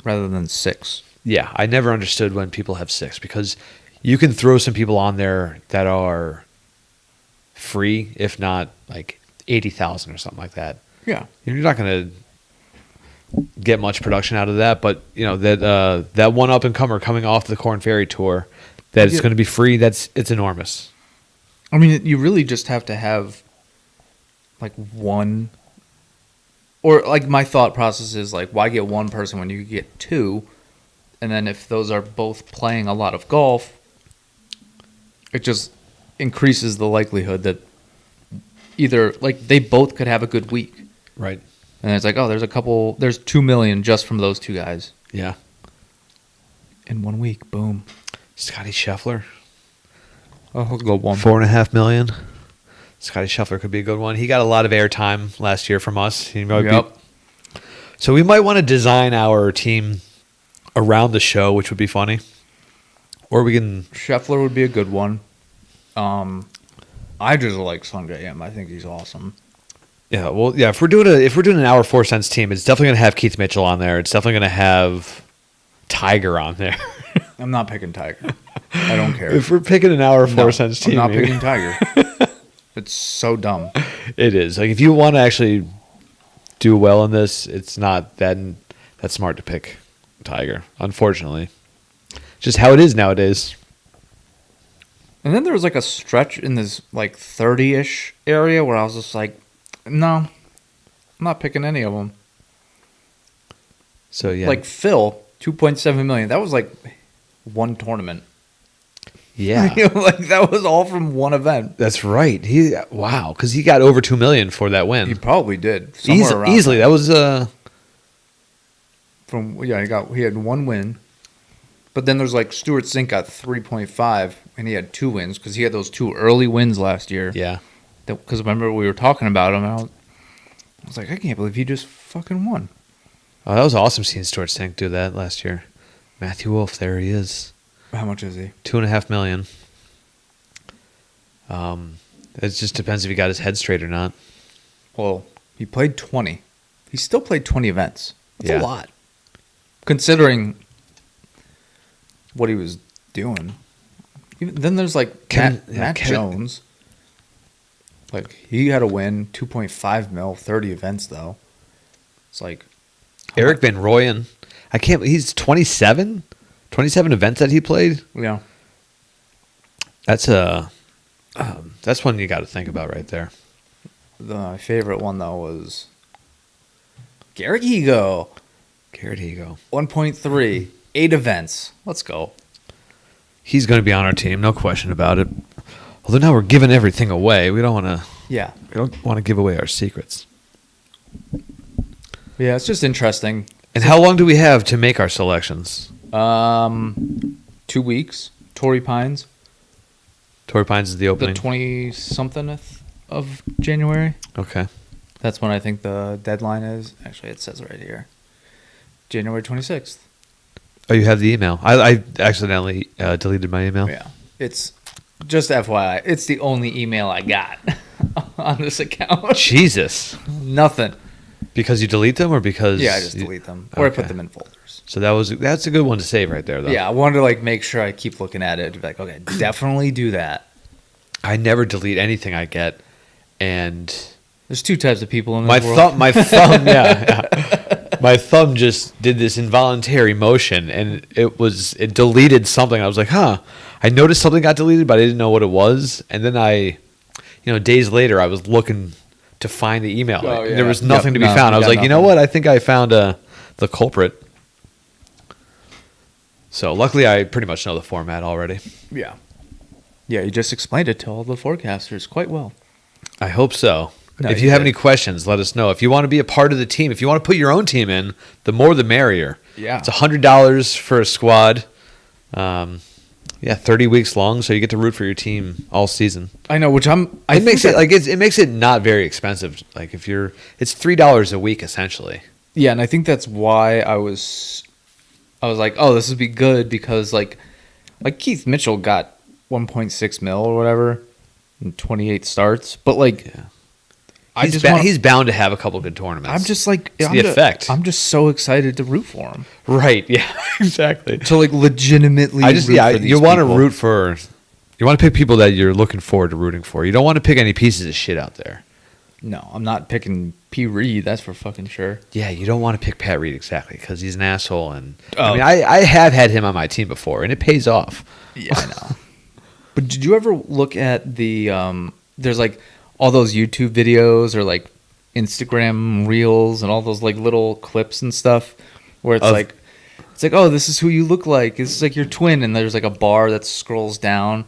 S2: rather than 6.
S1: Yeah, I never understood when people have 6 because you can throw some people on there that are free, if not like 80,000 or something like that.
S2: Yeah.
S1: You're not going to get much production out of that, but that one up and comer coming off the Corn Ferry Tour, that it's going to be free. It's enormous.
S2: I mean, you really just have to have like one, or like my thought process is like, why get one person when you could get 2? And then if those are both playing a lot of golf, it just increases the likelihood that either like they both could have a good week.
S1: Right.
S2: And it's like, oh, there's 2 million just from those 2 guys
S1: Yeah.
S2: in 1 week. Boom.
S1: Scotty Scheffler,
S2: Oh, I'll go 1.
S1: 4.5 million. Scotty Scheffler could be a good one. He got a lot of airtime last year from us. So we might want to design our team around the show, which would be funny. Or we can.
S2: Scheffler would be a good one. I just like Sung J M. I think he's awesome.
S1: Yeah, well, yeah. If we're doing an Our 4 Cents team, it's definitely gonna have Keith Mitchell on there. It's definitely gonna have Tiger on there.
S2: I'm not picking Tiger. I don't care.
S1: If we're picking an Our 4
S2: No,
S1: Cents team,
S2: I'm not
S1: maybe-
S2: picking Tiger. It's so dumb.
S1: It is. Like if you want to actually do well in this, it's not that smart to pick Tiger. Unfortunately, just how it is nowadays.
S2: And then there was like a stretch in this like 30-ish area where I was just like, no, I'm not picking any of them.
S1: So yeah,
S2: Like Phil, 2.7 million. That was like one tournament.
S1: yeah,
S2: You know, like that was all from one event.
S1: that's right. Because he got over 2 million for that
S2: He
S1: win.
S2: probably did. Somewhere around
S1: Easily. That was
S2: he had one win. But then there's like Stuart Sink got 3.5 and he had 2 wins because he had those 2 early wins last year.
S1: yeah.
S2: Because remember we were talking about him. And I was like, I can't believe he just fucking won.
S1: Oh, that was awesome seeing Stuart Sink do that last year. Matthew Wolf, there he is.
S2: How much is he?
S1: 2.5 million. It just depends if he got his head straight or not.
S2: Well, he played 20. He still played 20 events. That's
S1: Yeah.
S2: a lot. Considering what he was doing. Then there's like Matt Jones. Like, he had a win, 2.5 mil, 30 events, though. It's like...
S1: Eric Van Rooyen. He's 27? 27 events that he played?
S2: Yeah.
S1: That's one you got to think about right there.
S2: My favorite one, though, was... Garrett Ego.
S1: Garrett Ego.
S2: 1.3. 8 events. Let's go.
S1: He's going to be on our team, no question about it. Although now we're giving everything away. We don't want to give away our secrets.
S2: Yeah, it's just interesting.
S1: And how long do we have to make our selections?
S2: 2 weeks. Torrey Pines.
S1: Torrey Pines is the
S2: The
S1: opening.
S2: 20-somethingth of January.
S1: Okay.
S2: That's when I think the deadline is. Actually, it says right here. January 26th.
S1: Oh, you have the email. I accidentally deleted my email.
S2: Yeah. It's just FYI. It's the only email I got on this account.
S1: Jesus.
S2: Nothing.
S1: Because you delete them or because...
S2: Yeah, I just delete them. Or I put
S1: Okay.
S2: them in folders.
S1: So that's a good one to save right there, though.
S2: Yeah, I wanted to like make sure I keep looking at it. Be like, okay, definitely do that.
S1: I never delete anything I get. And
S2: There's 2 types of people in
S1: my
S2: this world.
S1: thumb, yeah. My thumb just did this involuntary motion, and it deleted something. I was like, huh. I noticed something got deleted, but I didn't know what it was. And then days later, I was looking to find the email.
S2: Oh, yeah.
S1: There was nothing to be
S2: No,
S1: found. I was
S2: got
S1: like, you know
S2: nothing.
S1: what? I think I found the culprit. So luckily, I pretty much know the format already.
S2: Yeah. Yeah, you just explained it to all the forecasters quite well.
S1: I hope so.
S2: No,
S1: if
S2: you
S1: you have
S2: did.
S1: any questions, let us know. If you want to be a part of the team, if you want to put your own team in, the more the merrier.
S2: Yeah.
S1: It's $100 for a squad. 30 weeks long, so you get to root for your team all season.
S2: I know, which
S1: It makes it not very expensive. Like it's $3 a week essentially.
S2: Yeah, and I think that's why I was like, oh, this would be good because like Keith Mitchell got 1.6 mil or whatever in 28 starts, but like
S1: Yeah.
S2: he's
S1: He's bound to have a couple good tournaments.
S2: I'm just like
S1: It's the effect.
S2: I'm just so excited to root for him.
S1: right. Yeah, exactly.
S2: To like legitimately
S1: I just
S2: root for these
S1: you want to
S2: people.
S1: root for. You want to pick people that you're looking forward to rooting for. You don't want to pick any pieces of shit out there.
S2: No, I'm not picking P. Reed, that's for fucking sure.
S1: Yeah, you don't want to pick Pat Reed exactly because he's an asshole. And
S2: Oh.
S1: I have had him on my team before, and it pays off.
S2: Yeah, I know. But did you ever look at the there's like all those YouTube videos or like Instagram reels and all those like little clips and stuff where it's like oh, this is who you look like. This is like your twin, and there's like a bar that scrolls down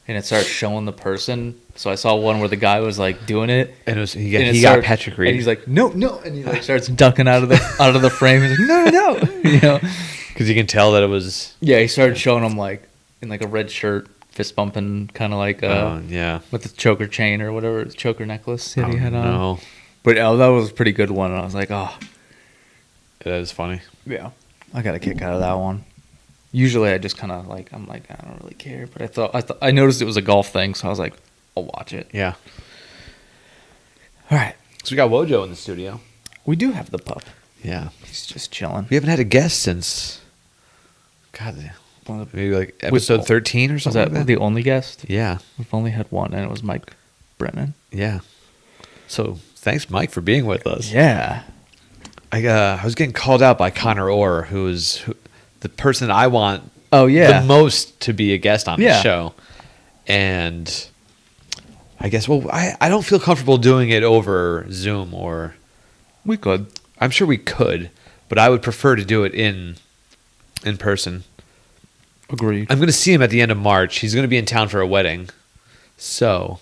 S2: and it starts showing the person. So I saw one where the guy was like doing it.
S1: And he
S2: and it
S1: got
S2: started-
S1: Patrick Reed.
S2: And he's like, no, and he like starts ducking out of the frame. He's like, no, you know.
S1: Because you can tell that it was.
S2: Yeah, he started showing him like in like a red shirt, fist bumping, kind of like
S1: Yeah.
S2: with the choker chain or whatever, choker necklace that he had on.
S1: No,
S2: But that was a pretty good one. And I was like, oh,
S1: that is funny.
S2: yeah, I got a kick out of that one. Usually, I just kind of like I don't really care. But I noticed it was a golf thing, so I was like, I'll watch it.
S1: Yeah.
S2: All right,
S1: So we got Wojo in the studio.
S2: We do have the pup.
S1: Yeah.
S2: He's just chilling.
S1: We haven't had a guest since, God, maybe like episode 13 or
S2: Was
S1: something
S2: that
S1: like that.
S2: the only guest?
S1: Yeah.
S2: We've only had one, and it was Mike Brennan.
S1: Yeah. So thanks, Mike, for being with us.
S2: Yeah.
S1: I was getting called out by Connor Orr, who the person I want
S2: Oh, yeah.
S1: the most to be a guest on the
S2: Yeah.
S1: show. And I guess, well, I don't feel comfortable doing it over Zoom, or
S2: We could.
S1: I'm sure we could, but I would prefer to do it in person.
S2: Agreed.
S1: I'm going to see him at the end of March. He's going to be in town for a wedding. So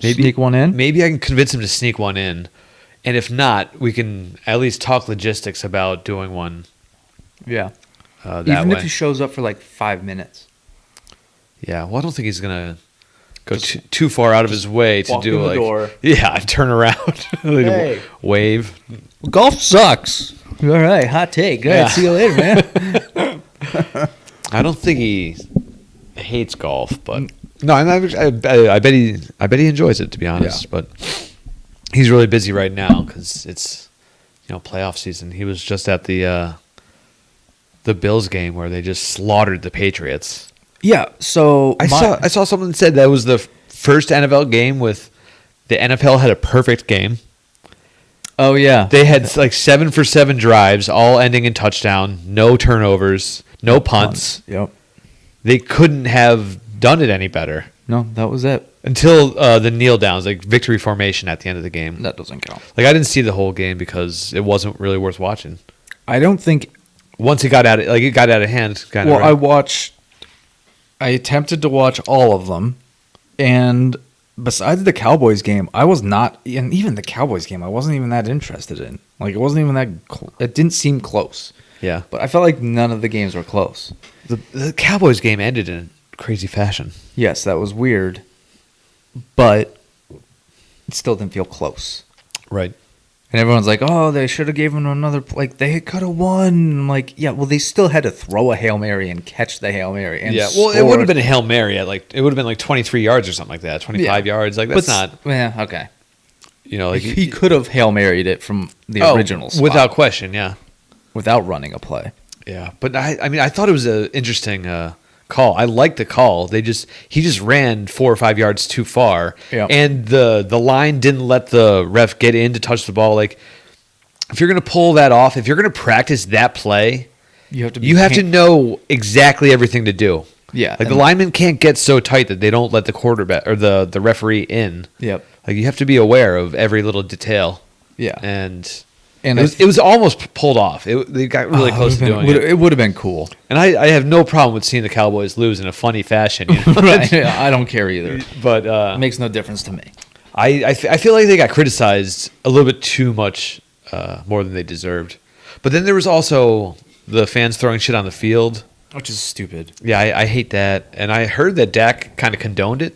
S1: maybe
S2: Sneak one in?
S1: Maybe I can convince him to sneak one in. And if not, we can at least talk logistics about doing one
S2: Yeah.
S1: that
S2: Even
S1: way.
S2: if he shows up for like 5 minutes.
S1: Yeah, well, I don't think he's going to go too far out of his way to
S2: walk
S1: do
S2: in the
S1: like
S2: door.
S1: Yeah, turn around. Like,
S2: Hey.
S1: wave.
S2: Golf sucks. All right. Hot take. All right.
S1: Yeah.
S2: See you later, man.
S1: I don't think he hates golf, but no, I bet he enjoys it, to be honest.
S2: Yeah.
S1: But he's really busy right now because it's playoff season. He was just at the Bills game where they just slaughtered the Patriots.
S2: Yeah. So
S1: I saw someone said that was the first NFL game with the NFL had a perfect game.
S2: Oh yeah.
S1: They had like 7 for 7 drives, all ending in touchdown, no turnovers, no punts.
S2: Yep.
S1: They couldn't have done it any better
S2: No, that was it.
S1: until the kneel downs, like victory formation at the end of the game.
S2: That doesn't count.
S1: Like I didn't see the whole game because it wasn't really worth watching.
S2: I don't think.
S1: Once it got out of hand. Kind
S2: Well,
S1: of.
S2: I attempted to watch all of them, and besides the Cowboys game, I was not, and even the Cowboys game, I wasn't even that interested in. Like, it wasn't even that. It didn't seem close.
S1: Yeah.
S2: But I felt like none of the games were close.
S1: The Cowboys game ended in crazy fashion.
S2: Yes, that was weird, but it still didn't feel close.
S1: Right.
S2: And everyone's like, "Oh, they should have given him another. Like, they could have won." I'm like, yeah, well, they still had to throw a Hail Mary and catch the Hail Mary. And
S1: Yeah. Well, it
S2: score.
S1: would have been a Hail Mary at it would have been like 23 yards or something like that. 25 yards. Like that's not.
S2: Yeah, okay.
S1: Like
S2: He could have Hail Married it from the original spot
S1: without question. Yeah.
S2: without running a play.
S1: Yeah, but I thought it was an interesting call. I liked the call. He just ran 4 or 5 yards too far,
S2: Yeah.
S1: and the line didn't let the ref get in to touch the ball. Like, if you're gonna pull that off, if you're gonna practice that play,
S2: You have to.
S1: you have to know exactly everything to do.
S2: Yeah,
S1: like the
S2: and-
S1: lineman can't get so tight that they don't let the quarterback or the referee in.
S2: Yep.
S1: Like you have to be aware of every little detail.
S2: Yeah.
S1: And
S2: And
S1: it was almost pulled off. They got really close to doing it.
S2: It would have been cool.
S1: And I have no problem with seeing the Cowboys lose in a funny fashion. You know?
S2: Right. Yeah, I don't care either.
S1: But
S2: It makes no difference to me.
S1: I feel like they got criticized a little bit too much, more than they deserved. But then there was also the fans throwing shit on the field.
S2: Which is stupid.
S1: Yeah, I hate that. And I heard that Dak kind of condoned it.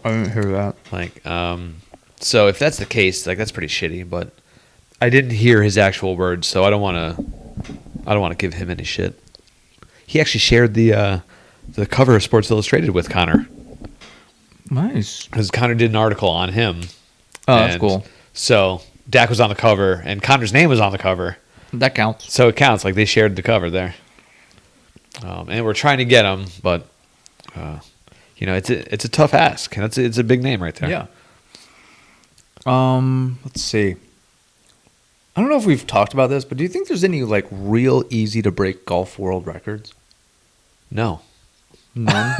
S2: I didn't hear that.
S1: Like, so if that's the case, like that's pretty shitty. But I didn't hear his actual words, so I don't want to give him any shit. He actually shared the cover of Sports Illustrated with Connor.
S2: Nice.
S1: Because Connor did an article on him.
S2: Oh, that's
S1: And
S2: cool.
S1: So Dak was on the cover, and Connor's name was on the cover.
S2: That counts.
S1: So it counts. Like they shared the cover there. And we're trying to get him, but it's a tough ask, and it's a big name right there.
S2: Yeah. Let's see. I don't know if we've talked about this, but do you think there's any like real easy to break golf world records?
S1: No,
S2: None.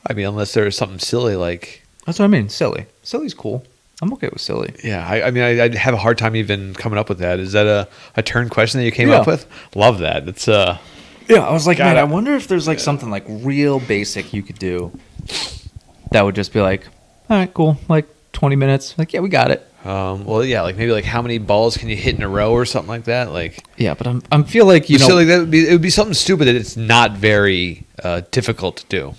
S1: I mean unless there's something silly like.
S2: That's what I mean. Silly. Silly's cool. I'm okay with silly.
S1: Yeah, I mean I'd have a hard time even coming up with that. Is that a turn question that you came up
S2: Yeah.
S1: with? Love that. It's
S2: Yeah, I was like,
S1: Got
S2: man,
S1: it.
S2: I wonder if there's like something like real basic you could do that would just be like, all right, cool, like 20 minutes. Like, yeah, we got it.
S1: well, yeah, like maybe like how many balls can you hit in a row or something like that. Like
S2: Yeah, but I'm feel like you know,
S1: so like it would be something stupid that it's not very difficult to do.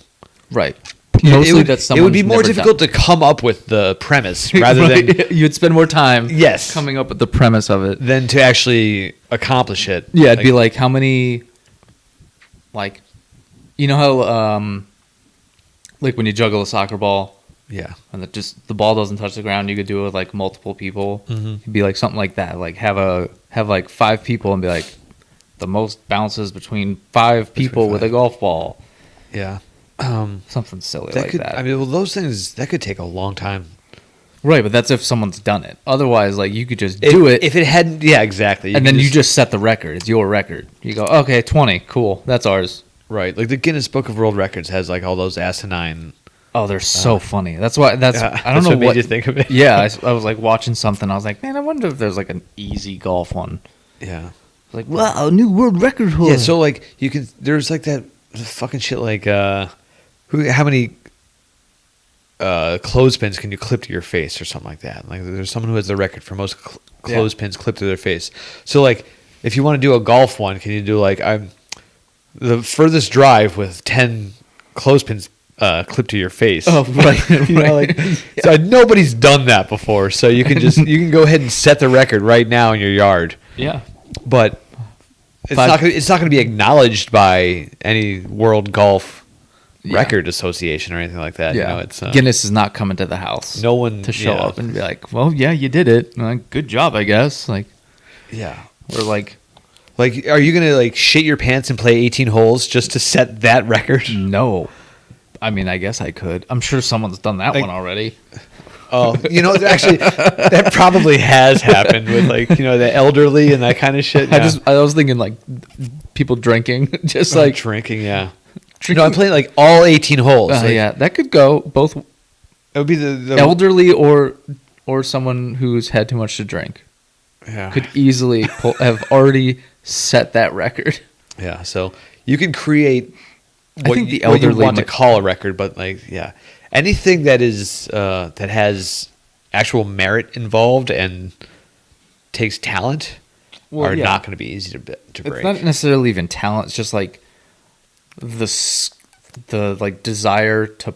S2: right?
S1: It
S2: Mostly
S1: would,
S2: that's
S1: it would be more difficult to come up with the premise rather than
S2: you'd spend more time.
S1: Yes.
S2: coming up with the premise of it.
S1: than to actually accomplish it.
S2: Yeah, it'd be like how many, like, you know how like when you juggle a soccer ball,
S1: Yeah.
S2: and that just the ball doesn't touch the ground. You could do it with like multiple people. It'd be like something like that. Like have like 5 people and be like the most bounces between 5 people with a
S1: 5.
S2: golf ball.
S1: Yeah.
S2: Something silly
S1: That
S2: like
S1: could.
S2: that.
S1: I mean, well, those things that could take a long time.
S2: Right, but that's if someone's done it. Otherwise, like you could just do it,
S1: if it hadn't. Yeah, exactly.
S2: and
S1: can
S2: then you just set the record. It's your record. You go, okay, 20, cool, that's ours.
S1: right. Like the Guinness Book of World Records has like all those asinine.
S2: Oh, they're so funny. That's why. That's
S1: Yeah,
S2: I don't
S1: that's
S2: know
S1: what made
S2: what
S1: you think of it.
S2: Yeah, I was like watching something. I was like, man, I wonder if there's like an easy golf one.
S1: Yeah.
S2: Like, wow, new world record holder.
S1: Yeah. So like you can. There's like that fucking shit. Like how many clothespins can you clip to your face or something like that? Like there's someone who has the record for most clothespins clipped to their face. So like if you want to do a golf one, can you do like I'm the furthest drive with 10 clothespins clipped to your face?
S2: Oh, right.
S1: You know, like so nobody's done that before. So you can go ahead and set the record right now in your yard.
S2: Yeah.
S1: But it's
S2: But-
S1: not going to be acknowledged by any World Golf
S2: Yeah.
S1: Record Association or anything like that.
S2: Yeah.
S1: You know, it's
S2: Guinness is not coming to the house.
S1: no one
S2: to show
S1: yeah.
S2: up and be like, well, yeah, you did it. And I'm like, good job, I guess. Like,
S1: Yeah.
S2: we're like,
S1: Like, are you going to like shit your pants and play 18 holes just to set that record?
S2: no. I mean, I guess I could. I'm sure someone's done that
S1: Like-
S2: one already.
S1: Oh, you know, actually, that probably has happened with like the elderly and that kind of shit. Yeah.
S2: I was thinking like people drinking, just like
S1: drinking. Yeah.
S2: drinking.
S1: No, I'm playing like all 18 holes. Like,
S2: yeah, that could go both
S1: It would be the
S2: elderly or someone who's had too much to drink
S1: yeah.
S2: could easily have already set that record.
S1: Yeah, so you can create
S2: I
S1: what,
S2: think the
S1: what you
S2: elderly
S1: want to
S2: might-
S1: call a record, but like anything that is that has actual merit involved and takes talent
S2: Well,
S1: are
S2: yeah.
S1: not going to be easy to
S2: It's
S1: break.
S2: not necessarily even talent. It's just like the like desire to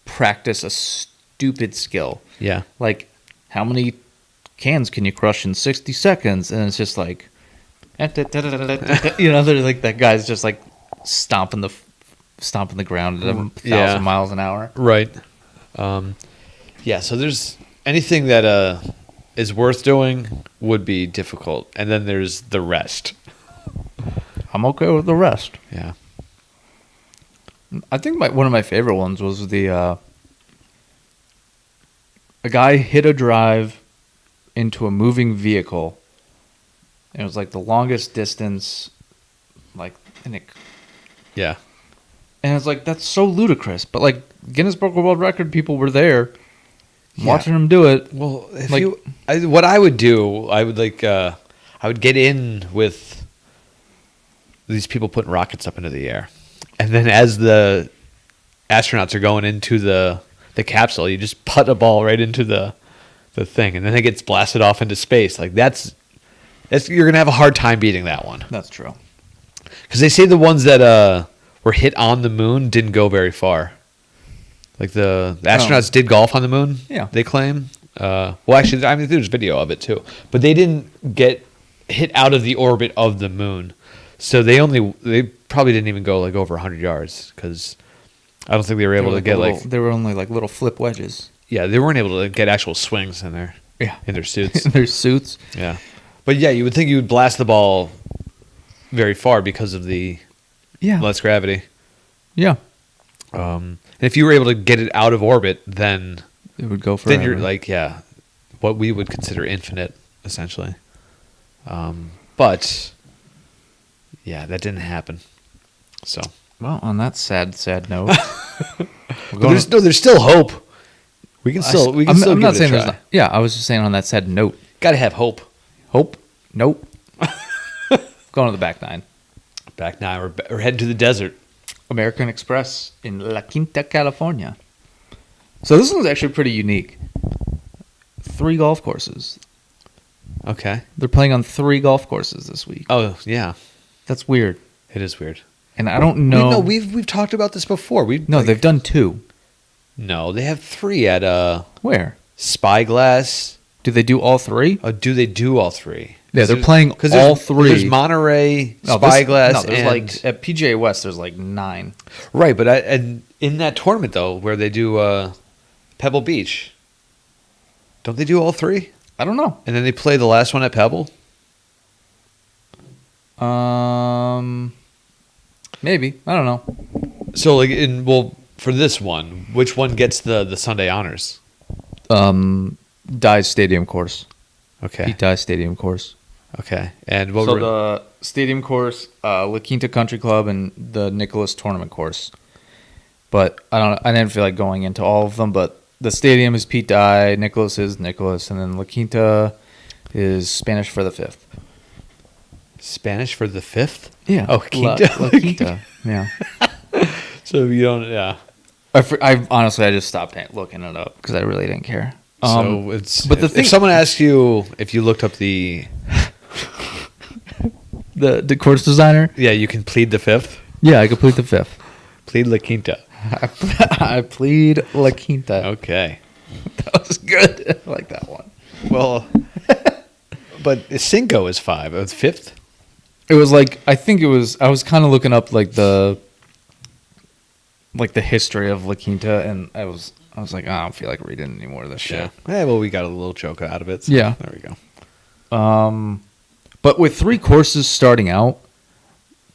S2: practice a stupid skill.
S1: Yeah,
S2: Like how many cans can you crush in 60 seconds? And it's just like, they're like that guy's just like stomping the ground at 1,000 miles an hour.
S1: right. Yeah, so there's anything that is worth doing would be difficult, and then there's the rest.
S2: I'm okay with the rest.
S1: Yeah,
S2: I think one of my favorite ones was a guy hit a drive into a moving vehicle. And it was like the longest distance, like, and
S1: yeah.
S2: it's like that's so ludicrous. But like Guinness Book of World Record people were there, watching him do it.
S1: Well, if
S2: Like-
S1: what I would do, I would I would get in with these people putting rockets up into the air, and then as the astronauts are going into the capsule, you just putt a ball right into the thing, and then it gets blasted off into space. Like that's you're gonna have a hard time beating that one
S2: That's true.
S1: because they say the ones that were hit on the moon didn't go very far. Like the astronauts did golf on the moon.
S2: Yeah.
S1: They claim. Well, actually, I mean, there's video of it too, but they didn't get hit out of the orbit of the moon, so they probably didn't even go like over 100 yards because I don't think they were able to get
S2: they were only like little flip wedges.
S1: they weren't able to get actual swings in their suits.
S2: Their suits.
S1: Yeah, but yeah, you would think you would blast the ball very far because of the
S2: Yeah.
S1: less gravity.
S2: Yeah.
S1: And if you were able to get it out of orbit, then
S2: It would go forever.
S1: then you're like what we would consider infinite essentially. But yeah, that didn't happen. So
S2: well, on that sad note,
S1: but there's still hope. We can still
S2: I'm
S1: give
S2: not
S1: it
S2: saying
S1: a
S2: there's
S1: try.
S2: not. Yeah, I was just saying on that sad note.
S1: Gotta have hope.
S2: Hope? Nope. Going to the back nine.
S1: Back now, we're heading to the desert.
S2: American Express in La Quinta, California. So this one's actually pretty unique. 3 golf courses.
S1: Okay.
S2: They're playing on 3 golf courses this week.
S1: Oh yeah,
S2: That's weird.
S1: it is weird.
S2: And I don't know.
S1: No, we've talked about this before.
S2: They've done 2.
S1: No, they have 3 at
S2: Where?
S1: Spyglass.
S2: Do they do all 3?
S1: Do they do all 3?
S2: Yeah, they're playing all 3.
S1: There's Monterey, Spyglass,
S2: there's
S1: and
S2: like at PGA West. There's like 9.
S1: right. But and in that tournament though, where they do Pebble Beach. Don't they do all three?
S2: I don't know.
S1: And then they play the last one at Pebble?
S2: Maybe. I don't know.
S1: So, for this one, which one gets the Sunday honors?
S2: Dye Stadium course.
S1: Okay.
S2: Pete Dye Stadium course.
S1: Okay. And what
S2: So
S1: were...
S2: the Stadium course, La Quinta Country Club, and the Nicholas Tournament course. But I didn't feel like going into all of them. But the Stadium is Pete Dye, Nicholas is Nicholas, and then La Quinta is Spanish for the fifth.
S1: Spanish for the fifth?
S2: Yeah.
S1: Oh, Quinta.
S2: La Quinta. Yeah.
S1: So you don't... Yeah.
S2: I honestly I just stopped looking it up because I really didn't care.
S1: So it's...
S2: but the
S1: if
S2: thing-
S1: someone asks you if you looked up the...
S2: The course designer.
S1: Yeah, you can plead the fifth.
S2: Yeah, I could plead the fifth.
S1: Plead La Quinta.
S2: I plead La Quinta.
S1: Okay.
S2: That was good. I like that one.
S1: Well, but Cinco is 5. It's fifth?
S2: It was like I was kind of looking up like the history of La Quinta, and I was like, I don't feel like reading any more of this
S1: Yeah.
S2: shit.
S1: Yeah, well, we got a little joke out of it. So
S2: Yeah.
S1: There we go.
S2: But with 3 courses starting out,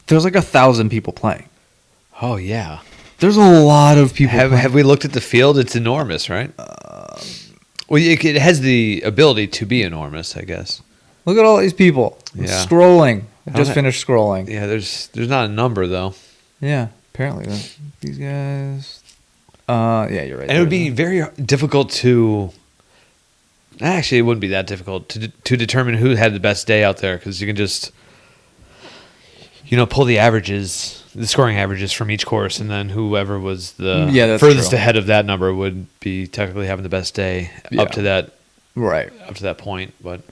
S2: there's like 1,000 people playing.
S1: Oh, yeah.
S2: There's a lot of people.
S1: Have we looked at the field? It's enormous, right? Well, it has the ability to be enormous, I guess.
S2: Look at all these people. I'm
S1: Yeah.
S2: scrolling. I just
S1: Okay.
S2: finished scrolling.
S1: Yeah, there's not a number, though.
S2: Yeah, apparently these guys. Yeah, you're right.
S1: And it would be very difficult to... Actually, it wouldn't be that difficult to determine who had the best day out there, because you can just, pull the averages, the scoring averages from each course, and then whoever was the
S2: that's
S1: furthest
S2: true.
S1: ahead of that number would be technically having the best day
S2: Yeah.
S1: up to that
S2: Right.
S1: point. But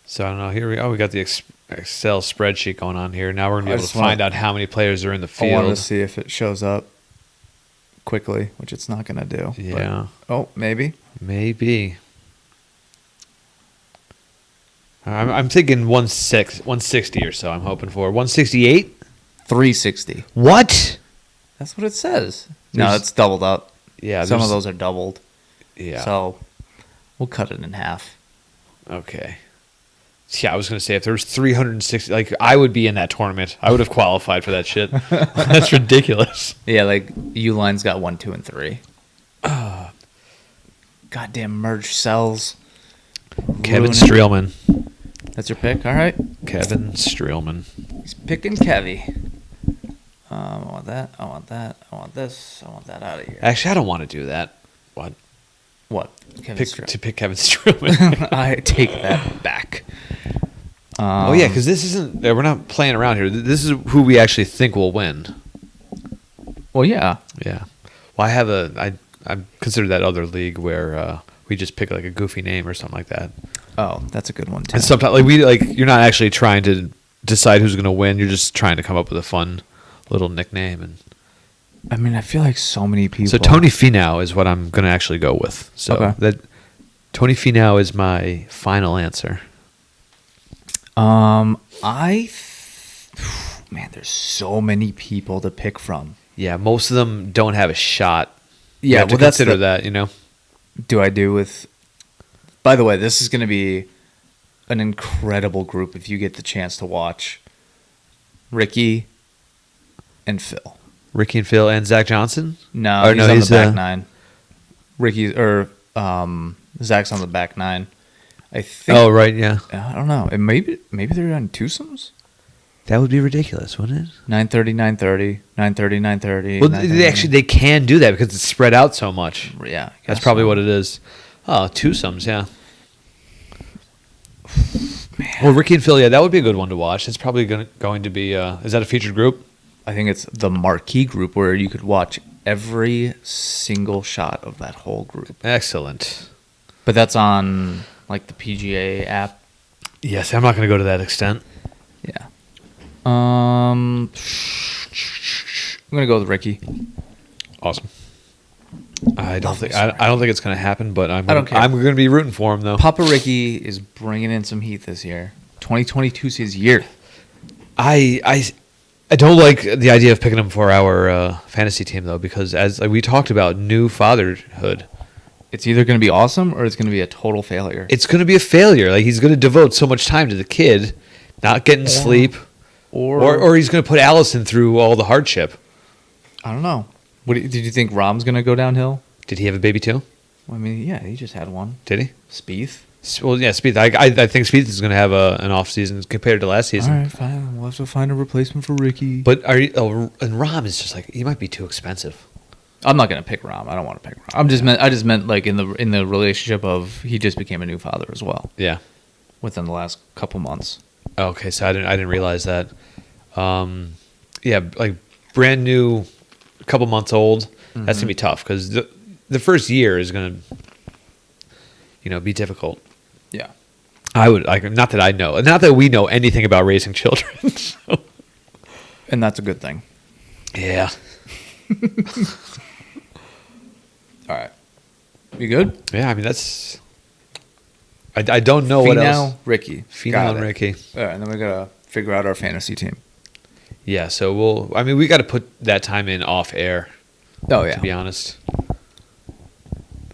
S1: so I don't know. Here we got the Excel spreadsheet going on here. Now we're gonna be
S2: I
S1: able to
S2: just wanna-
S1: find out how many players are in the
S2: I wanted
S1: field.
S2: to see if it shows up quickly, which it's not gonna do. but-
S1: Yeah,
S2: oh, maybe.
S1: maybe. I'm thinking 160 or so. I'm hoping for 168.
S2: 360.
S1: What?
S2: That's what it says. No,
S1: There's-
S2: it's doubled up.
S1: Yeah,
S2: Some of
S1: there's-
S2: those are doubled.
S1: Yeah.
S2: So we'll cut it in half.
S1: Okay. Yeah, I was gonna say if there was 360, like I would be in that tournament. I would have qualified for that shit. That's ridiculous.
S2: Yeah, like Uline's got 1, 2, and 3. Goddamn merge cells.
S1: Kevin
S2: Ruining-
S1: Streelman.
S2: That's your pick. All right.
S1: Kevin Streelman.
S2: He's picking Kevy. I want that. I want that. I want this. I want that out of here.
S1: Actually, I don't want to do that. What?
S2: What? Kevin
S1: Pick
S2: Streelman.
S1: Kevin Streelman.
S2: I take that back.
S1: Oh yeah, because this isn't. We're not playing around here. This is who we actually think will win.
S2: Well, yeah.
S1: Yeah. Well, I consider that other league where we just pick like a goofy name or something like that.
S2: Oh, that's a good one too.
S1: And sometimes you're not actually trying to decide who's going to win. You're just trying to come up with a fun little nickname. And
S2: I mean, I feel like so many people.
S1: so Tony Finau is what I'm going to actually go with. So
S2: Okay.
S1: that Tony Finau is my final answer.
S2: Man, there's so many people to pick from.
S1: Yeah, most of them don't have a shot. You
S2: Yeah,
S1: have to
S2: well, that's
S1: consider
S2: the-
S1: that.
S2: Do I do with? By the way, this is going to be an incredible group if you get the chance to watch Ricky and Phil.
S1: Ricky and Phil and Zach Johnson.
S2: No,
S1: Or
S2: he's
S1: no,
S2: on
S1: he's,
S2: the back nine. Zach's on the back nine. I think.
S1: Oh right, yeah.
S2: I don't know. And maybe they're on twosomes.
S1: That would be ridiculous, wouldn't it?
S2: 9:30, 9:30, 9:30, 9:30.
S1: Well, they can do that because it's spread out so much.
S2: Yeah, I
S1: That's
S2: guess
S1: probably
S2: so.
S1: what it is. Oh, twosomes, yeah. Well, Ricky and Phil, yeah, that would be a good one to watch. It's probably going to be. Is that a featured group?
S2: I think it's the marquee group where you could watch every single shot of that whole group.
S1: Excellent.
S2: But that's on like the PGA app.
S1: Yes, I'm not going to go to that extent.
S2: Yeah. I'm gonna go with Ricky.
S1: Awesome. I don't
S2: Love
S1: think
S2: this
S1: I don't think it's going to happen, but
S2: I don't care.
S1: I'm going to be rooting for him though.
S2: Papa Ricky is bringing in some heat this year. 2022 is his year.
S1: I I don't like the idea of picking him for our fantasy team though, because as like, we talked about new fatherhood,
S2: It's either going to be awesome or it's going to be a total failure.
S1: it's going to be a failure. Like he's going to devote so much time to the kid, not getting sleep, or he's going to put Allison through all the hardship.
S2: I don't know. Did you think Rom's going to go downhill?
S1: Did he have a baby too?
S2: I mean, yeah, he just had one.
S1: Did he?
S2: Spieth.
S1: Well, yeah, Spieth. I think Spieth is going to have an off season compared to last season.
S2: All right, fine. We'll have to find a replacement for Ricky.
S1: But and Rahm is just like he might be too expensive.
S2: I'm not going to pick Rom. I don't want to pick Rom. I just meant like in the relationship of he just became a new father as well
S1: Yeah.
S2: within the last couple months.
S1: Okay, so I didn't realize that. Yeah, like brand new, a couple months old. That's gonna be tough because the first year is gonna, be difficult.
S2: Yeah.
S1: I would like not that I know, not that we know anything about raising children. So.
S2: And that's a good thing.
S1: Yeah.
S2: All right. You good?
S1: Yeah, I mean that's. I don't know what else.
S2: Ricky.
S1: Finau
S2: Got
S1: and
S2: it.
S1: Ricky.
S2: All right, and then we got to figure out our fantasy team.
S1: Yeah, so we got to put that time in off air.
S2: Oh, yeah.
S1: To be honest.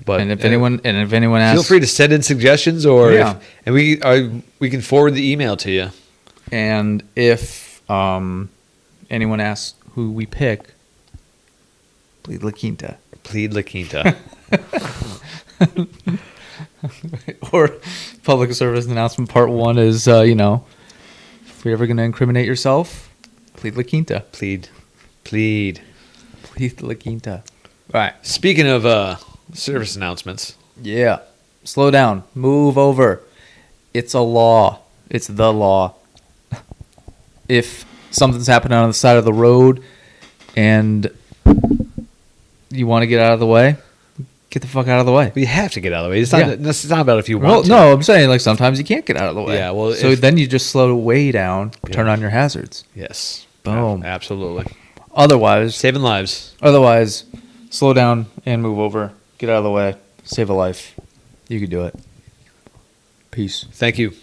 S1: But
S2: And if anyone asks,
S1: feel free to send in suggestions, or
S2: Yeah.
S1: we can forward the email to you.
S2: And if anyone asks who we pick, plead La Quinta.
S1: Plead La Quinta.
S2: Or public service announcement part 1 is, if you're ever going to incriminate yourself, plead La Quinta.
S1: Plead.
S2: Plead La Quinta. All right.
S1: Speaking of service announcements,
S2: Yeah. Slow down. Move over. It's a law. It's the law. If something's happening on the side of the road and you want to get out of the way, get the fuck out of the way.
S1: we have to get out of the way. It's not.
S2: Yeah.
S1: It's not about if you
S2: Well,
S1: want to.
S2: no, I'm saying like sometimes you can't get out of the way.
S1: Yeah, well,
S2: so
S1: if-
S2: then you just slow way down, turn on your hazards.
S1: Yes.
S2: Boom.
S1: Absolutely.
S2: Otherwise,
S1: Saving lives.
S2: slow down and move over. Get out of the way. Save a life. You can do it. Peace.
S1: Thank you.